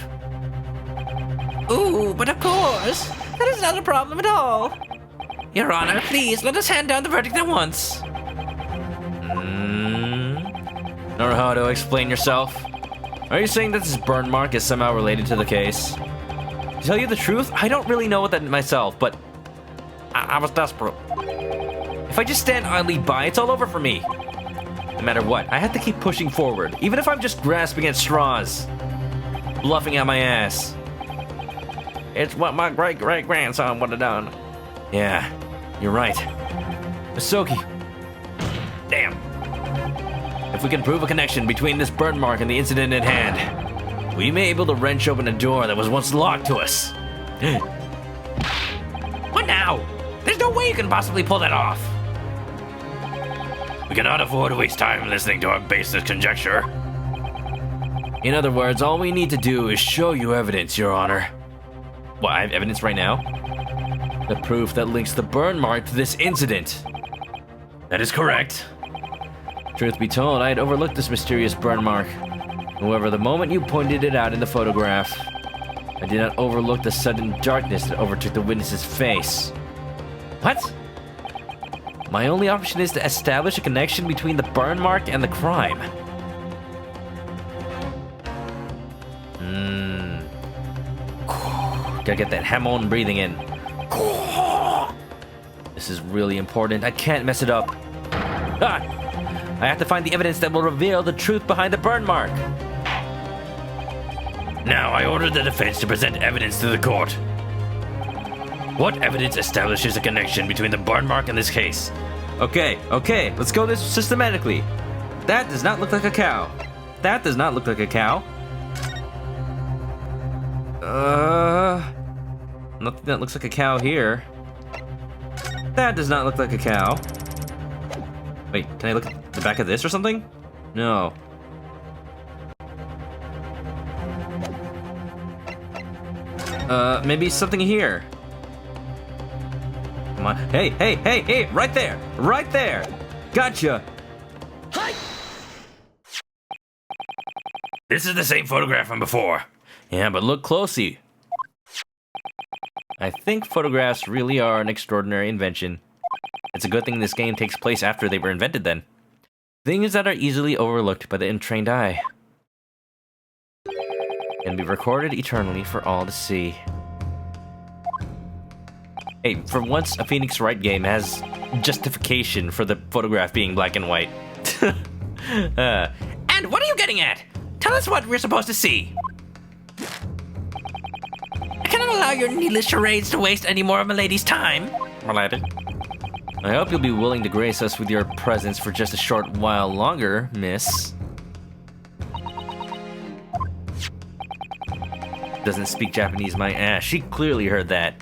Ooh, but of course. That is not a problem at all. Your Honor, please let us hand down the verdict at once. Naruhodou, explain yourself. Are you saying that this burn mark is somehow related to the case? To tell you the truth, I don't really know what that meant myself, but I was desperate. If I just stand idly by, it's all over for me. No matter what, I have to keep pushing forward, even if I'm just grasping at straws. Bluffing out my ass. It's what my great-great-grandson would have done. Yeah, you're right. Misoki. Damn. If we can prove a connection between this burn mark and the incident at hand, we may be able to wrench open a door that was once locked to us. What now? There's no way you can possibly pull that off. We cannot afford to waste time listening to our baseless conjecture. In other words, all we need to do is show you evidence, Your Honor. What, I have evidence right now? The proof that links the burn mark to this incident. That is correct. Truth be told, I had overlooked this mysterious burn mark. However, the moment you pointed it out in the photograph, I did not overlook the sudden darkness that overtook the witness's face. What? My only option is to establish a connection between the burn mark and the crime. Gotta get that Hamon breathing in. This is really important. I can't mess it up. Ah! I have to find the evidence that will reveal the truth behind the burn mark. Now I order the defense to present evidence to the court. What evidence establishes a connection between the burn mark and this case? Okay, let's go this systematically. That does not look like a cow. That does not look like a cow. Nothing that looks like a cow here. That does not look like a cow. Wait, can I look at the back of this or something? No. Maybe something here. Come on. Hey, right there. Gotcha. This is the same photograph from before. Yeah, but look closely. I think photographs really are an extraordinary invention. It's a good thing this game takes place after they were invented then. Things that are easily overlooked by the untrained eye can be recorded eternally for all to see. Hey, for once, a Phoenix Wright game has justification for the photograph being black and white. And what are you getting at? Tell us what we're supposed to see. I cannot allow your needless charades to waste any more of Milady's time. Related. I hope you'll be willing to grace us with your presence for just a short while longer, miss. Doesn't speak Japanese, my ass. She clearly heard that.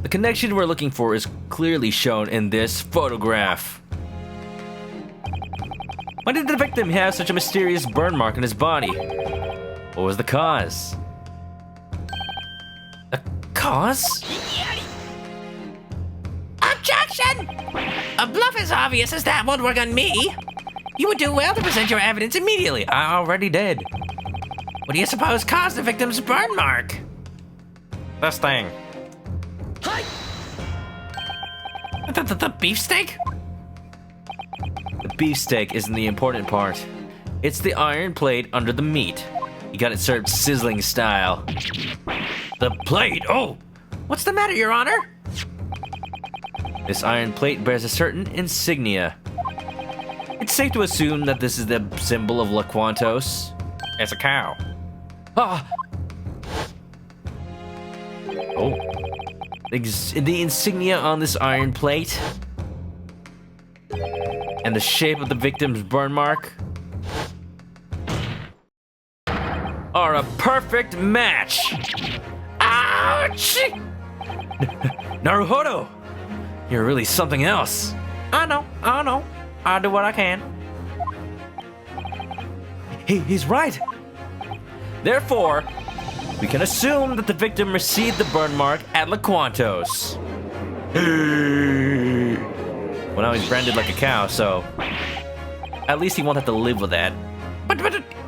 The connection we're looking for is clearly shown in this photograph. Why did the victim have such a mysterious burn mark on his body? What was the cause? A cause? Objection! A bluff as obvious as that won't work on me. You would do well to present your evidence immediately. I already did. What do you suppose caused the victim's burn mark? This thing. The beefsteak? The beefsteak isn't the important part. It's the iron plate under the meat. You got it served sizzling style. The plate! Oh! What's the matter, Your Honor? This iron plate bears a certain insignia. It's safe to assume that this is the symbol of Laquantos. It's a cow. Ah! Oh. The insignia on this iron plate and the shape of the victim's burn mark are a perfect match. Ouch! Naruhodou, you're really something else. I know. I'll do what I can. He's right. Therefore, we can assume that the victim received the burn mark at Laquantos. Well, now he's branded like a cow, so at least he won't have to live with that. But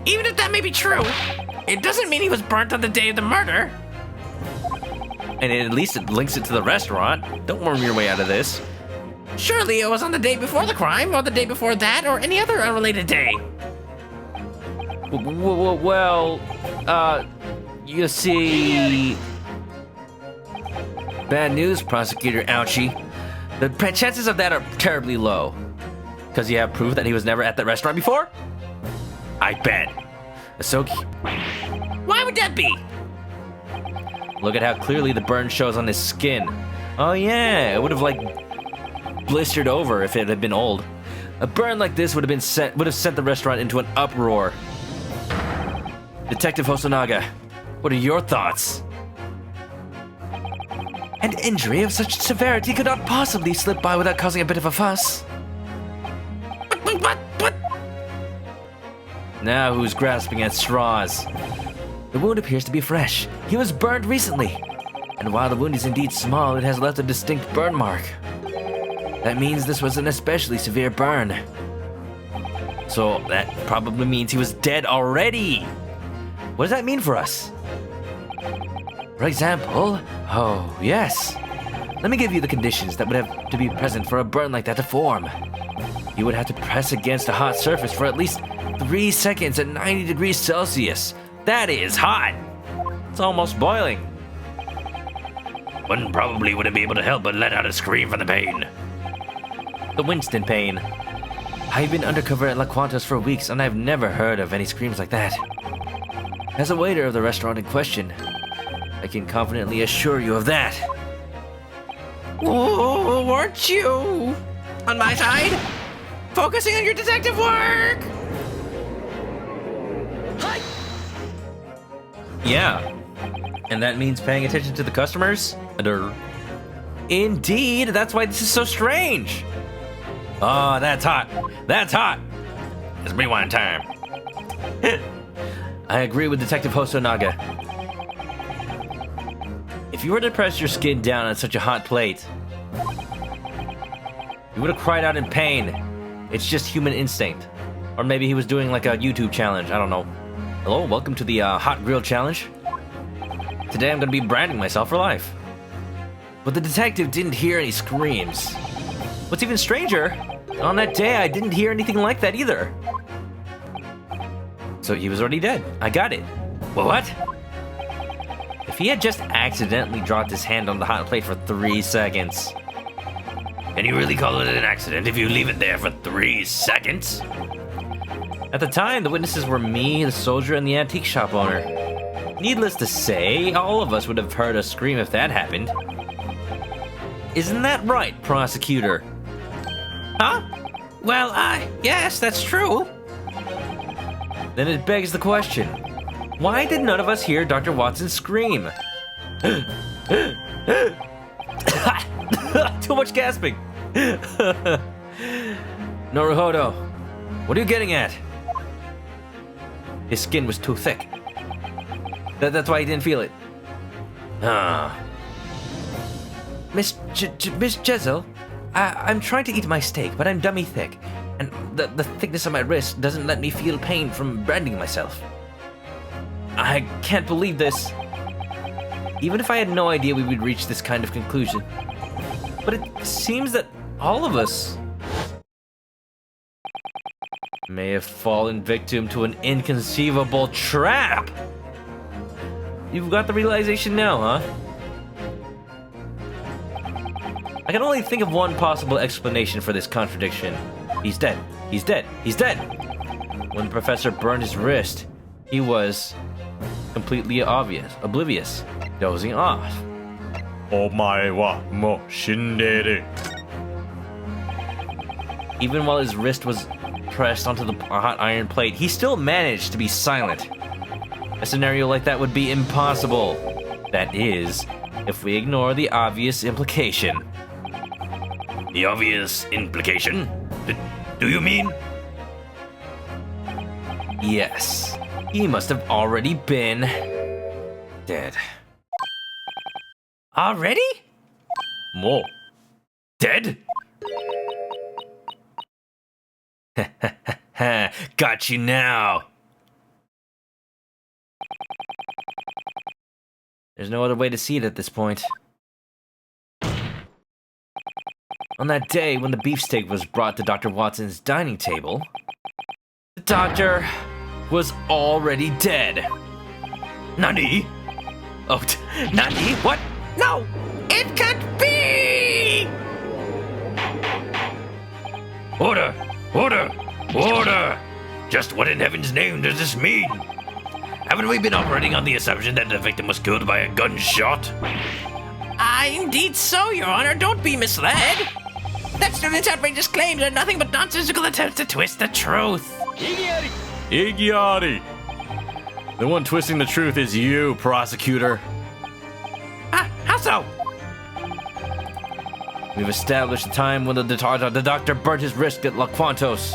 even if that may be true, it doesn't mean he was burnt on the day of the murder. And at least it links it to the restaurant. Don't worm your way out of this. Surely it was on the day before the crime, or the day before that, or any other unrelated day. Well, you see... Bad news, Prosecutor Ouchie. The chances of that are terribly low. Because you have proof that he was never at that restaurant before? I bet. So, Why would that be? look at how clearly the burn shows on his skin. Oh yeah, it would have blistered over if it had been old. A burn like this would have sent the restaurant into an uproar. Detective Hosonaga, what are your thoughts? An injury of such severity could not possibly slip by without causing a bit of a fuss. Now who's grasping at straws? The wound appears to be fresh. He was burned recently. And while the wound is indeed small, it has left a distinct burn mark. That means this was an especially severe burn. So that probably means he was dead already. What does that mean for us? For example, oh yes. Let me give you the conditions that would have to be present for a burn like that to form. You would have to press against a hot surface for at least 3 seconds at 90 degrees Celsius. That is hot. It's almost boiling. One probably wouldn't be able to help but let out a scream from the pain. The Winston pain. I've been undercover at La Quantos for weeks and I've never heard of any screams like that. As a waiter of the restaurant in question, I can confidently assure you of that. Oh, weren't you on my side? Focusing on your detective work! Yeah. And that means paying attention to the customers? Indeed, that's why this is so strange. Oh, that's hot. That's hot. It's rewind time. I agree with Detective Hosonaga. If you were to press your skin down on such a hot plate, you would have cried out in pain. It's just human instinct. Or maybe he was doing like a YouTube challenge, I don't know. Hello, welcome to the Hot Grill Challenge. Today I'm gonna be branding myself for life. But the detective didn't hear any screams. What's even stranger, on that day I didn't hear anything like that either. So he was already dead. I got it. Well, what? If he had just accidentally dropped his hand on the hot plate for 3 seconds. Can you really call it an accident if you leave it there for 3 seconds? At the time, the witnesses were me, the soldier, and the antique shop owner. Needless to say, all of us would have heard a scream if that happened. Isn't that right, prosecutor? Huh? Well, yes, that's true. Then it begs the question, why did none of us hear Dr. Watson scream? Too much gasping. Naruhodou, what are you getting at? His skin was too thick. That's why he didn't feel it. Miss Jezel, I'm trying to eat my steak, but I'm dummy thick. And the thickness of my wrist doesn't let me feel pain from branding myself. I can't believe this. Even if I had no idea we would reach this kind of conclusion. But it seems that all of us may have fallen victim to an inconceivable trap. You've got the realization now, huh? I can only think of one possible explanation for this contradiction. He's dead. He's dead. He's dead. When the professor burned his wrist, he was completely oblivious, dozing off. Omae wa mo shinderu. Even while his wrist was pressed onto the hot iron plate, he still managed to be silent. A scenario like that would be impossible. That is, if we ignore the obvious implication. The obvious implication? Do you mean? Yes, he must have already been dead. Already? Mo. Dead? Got you now. There's no other way to see it at this point. On that day when the beefsteak was brought to Dr. Watson's dining table, the doctor was already dead. Nani? Oh, Nani? What? No! It can't be! Order! Order! Order! Just what in heaven's name does this mean? Haven't we been operating on the assumption that the victim was killed by a gunshot? Indeed so, Your Honor. Don't be misled. That student's outrageous claims are nothing but nonsensical attempts to twist the truth. Igiari. The one twisting the truth is you, prosecutor. How so? We've established the time when the doctor burnt his wrist at La Quantos.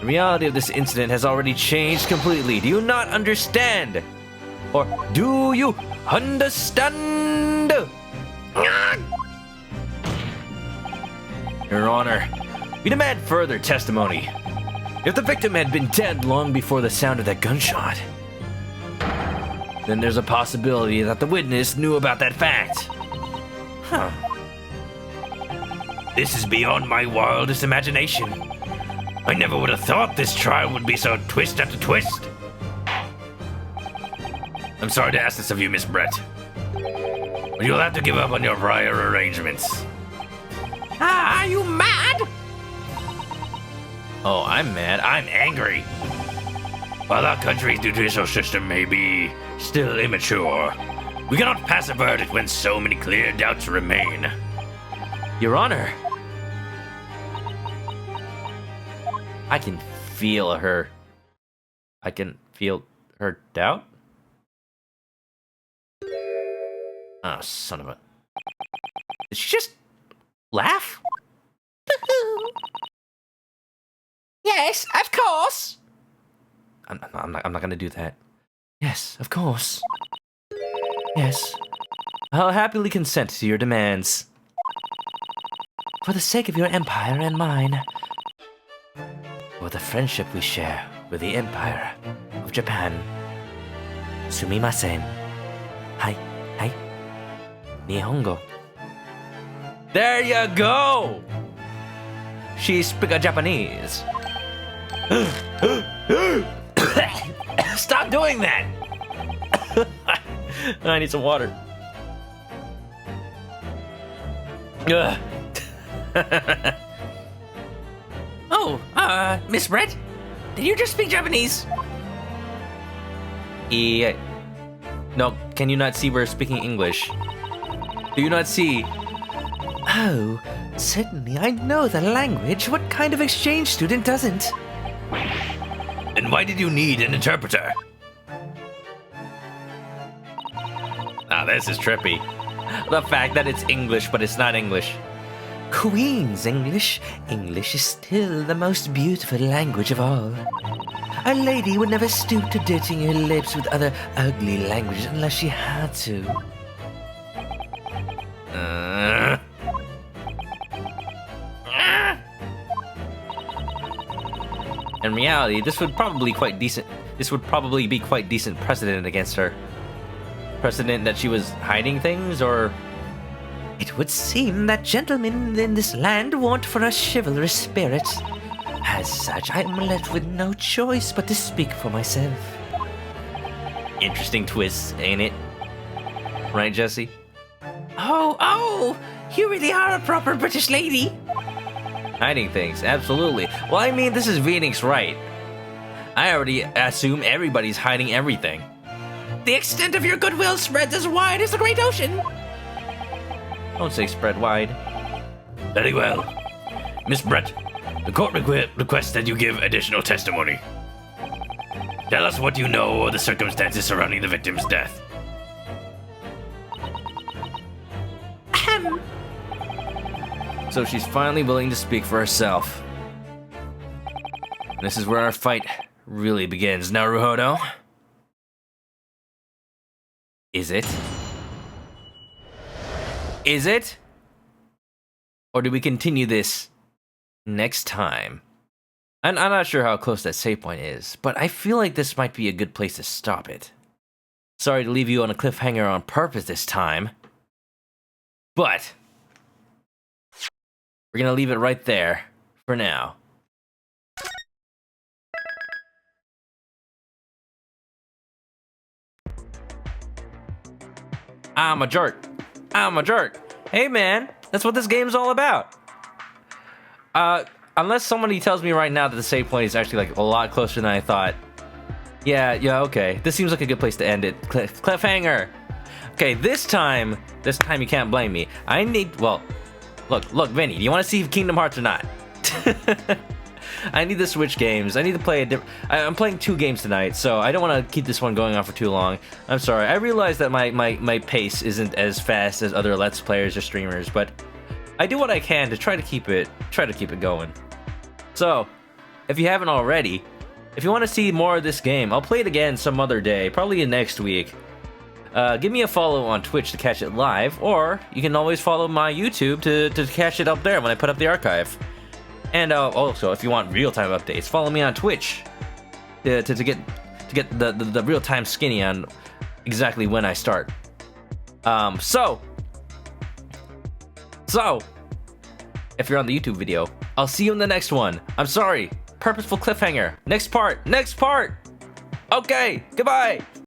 The reality of this incident has already changed completely. Do you not understand? Or do you understand? Your Honor, we demand further testimony. If the victim had been dead long before the sound of that gunshot, then there's a possibility that the witness knew about that fact. Huh. This is beyond my wildest imagination. I never would have thought this trial would be so twist after twist. I'm sorry to ask this of you, Miss Brett, but you'll have to give up on your prior arrangements. Ah, are you mad? Oh, I'm mad. I'm angry. While our country's judicial system may be still immature, we cannot pass a verdict when so many clear doubts remain. Your Honor, I can feel her. I can feel her doubt? Oh, son of a... Did she just laugh? Yes, of course. I'm not gonna do that. Yes, of course. Yes. I'll happily consent to your demands. For the sake of your empire and mine. For the friendship we share with the Empire of Japan. Sumimasen. Hai. Nihongo. There you go! She speaks Japanese. Stop doing that! I need some water. Ugh. Oh, Miss Brett, did you just speak Japanese? Yeah. No, can you not see we're speaking English? Do you not see? Oh, certainly I know the language. What kind of exchange student doesn't? Then why did you need an interpreter? Ah, this is trippy. The fact that it's English, but it's not English. Queen's English. English is still the most beautiful language of all. A lady would never stoop to dirtying her lips with other ugly languages unless she had to. In reality, this would probably be quite decent precedent against her. Precedent that she was hiding things, or... It would seem that gentlemen in this land want for a chivalrous spirit. As such, I am left with no choice but to speak for myself. Interesting twist, ain't it? Right, Jesse? Oh, you really are a proper British lady. Hiding things, absolutely. Well, I mean, this is Phoenix, right? I already assume everybody's hiding everything. The extent of your goodwill spreads as wide as the great ocean. Don't say spread wide. Very well. Miss Brett, the court requests that you give additional testimony. Tell us what you know of the circumstances surrounding the victim's death. Ahem. So she's finally willing to speak for herself. This is where our fight really begins. Naruhodou? Is it? Is it? Or do we continue this next time? I'm not sure how close that save point is, but I feel like this might be a good place to stop it. Sorry to leave you on a cliffhanger on purpose this time, but we're gonna leave it right there for now. I'm a jerk. I'm a jerk. Hey man, that's what this game's all about. Unless somebody tells me right now that the save point is actually like a lot closer than I thought. Yeah, okay. This seems like a good place to end it. Cliffhanger. Okay, this time you can't blame me. I need, well, look, Vinny, do you want to see Kingdom Hearts or not? I need to switch games. I need to play a different... I'm playing 2 games tonight, so I don't want to keep this one going on for too long. I'm sorry. I realize that my pace isn't as fast as other Let's Players or streamers, but I do what I can to try to keep it going. So, if you haven't already, if you want to see more of this game, I'll play it again some other day, probably next week. Give me a follow on Twitch to catch it live, or you can always follow my YouTube to catch it up there when I put up the archive. And also, if you want real-time updates, follow me on Twitch to get the real-time skinny on exactly when I start. So if you're on the YouTube video, I'll see you in the next one. I'm sorry, purposeful cliffhanger. Next part. Okay, goodbye.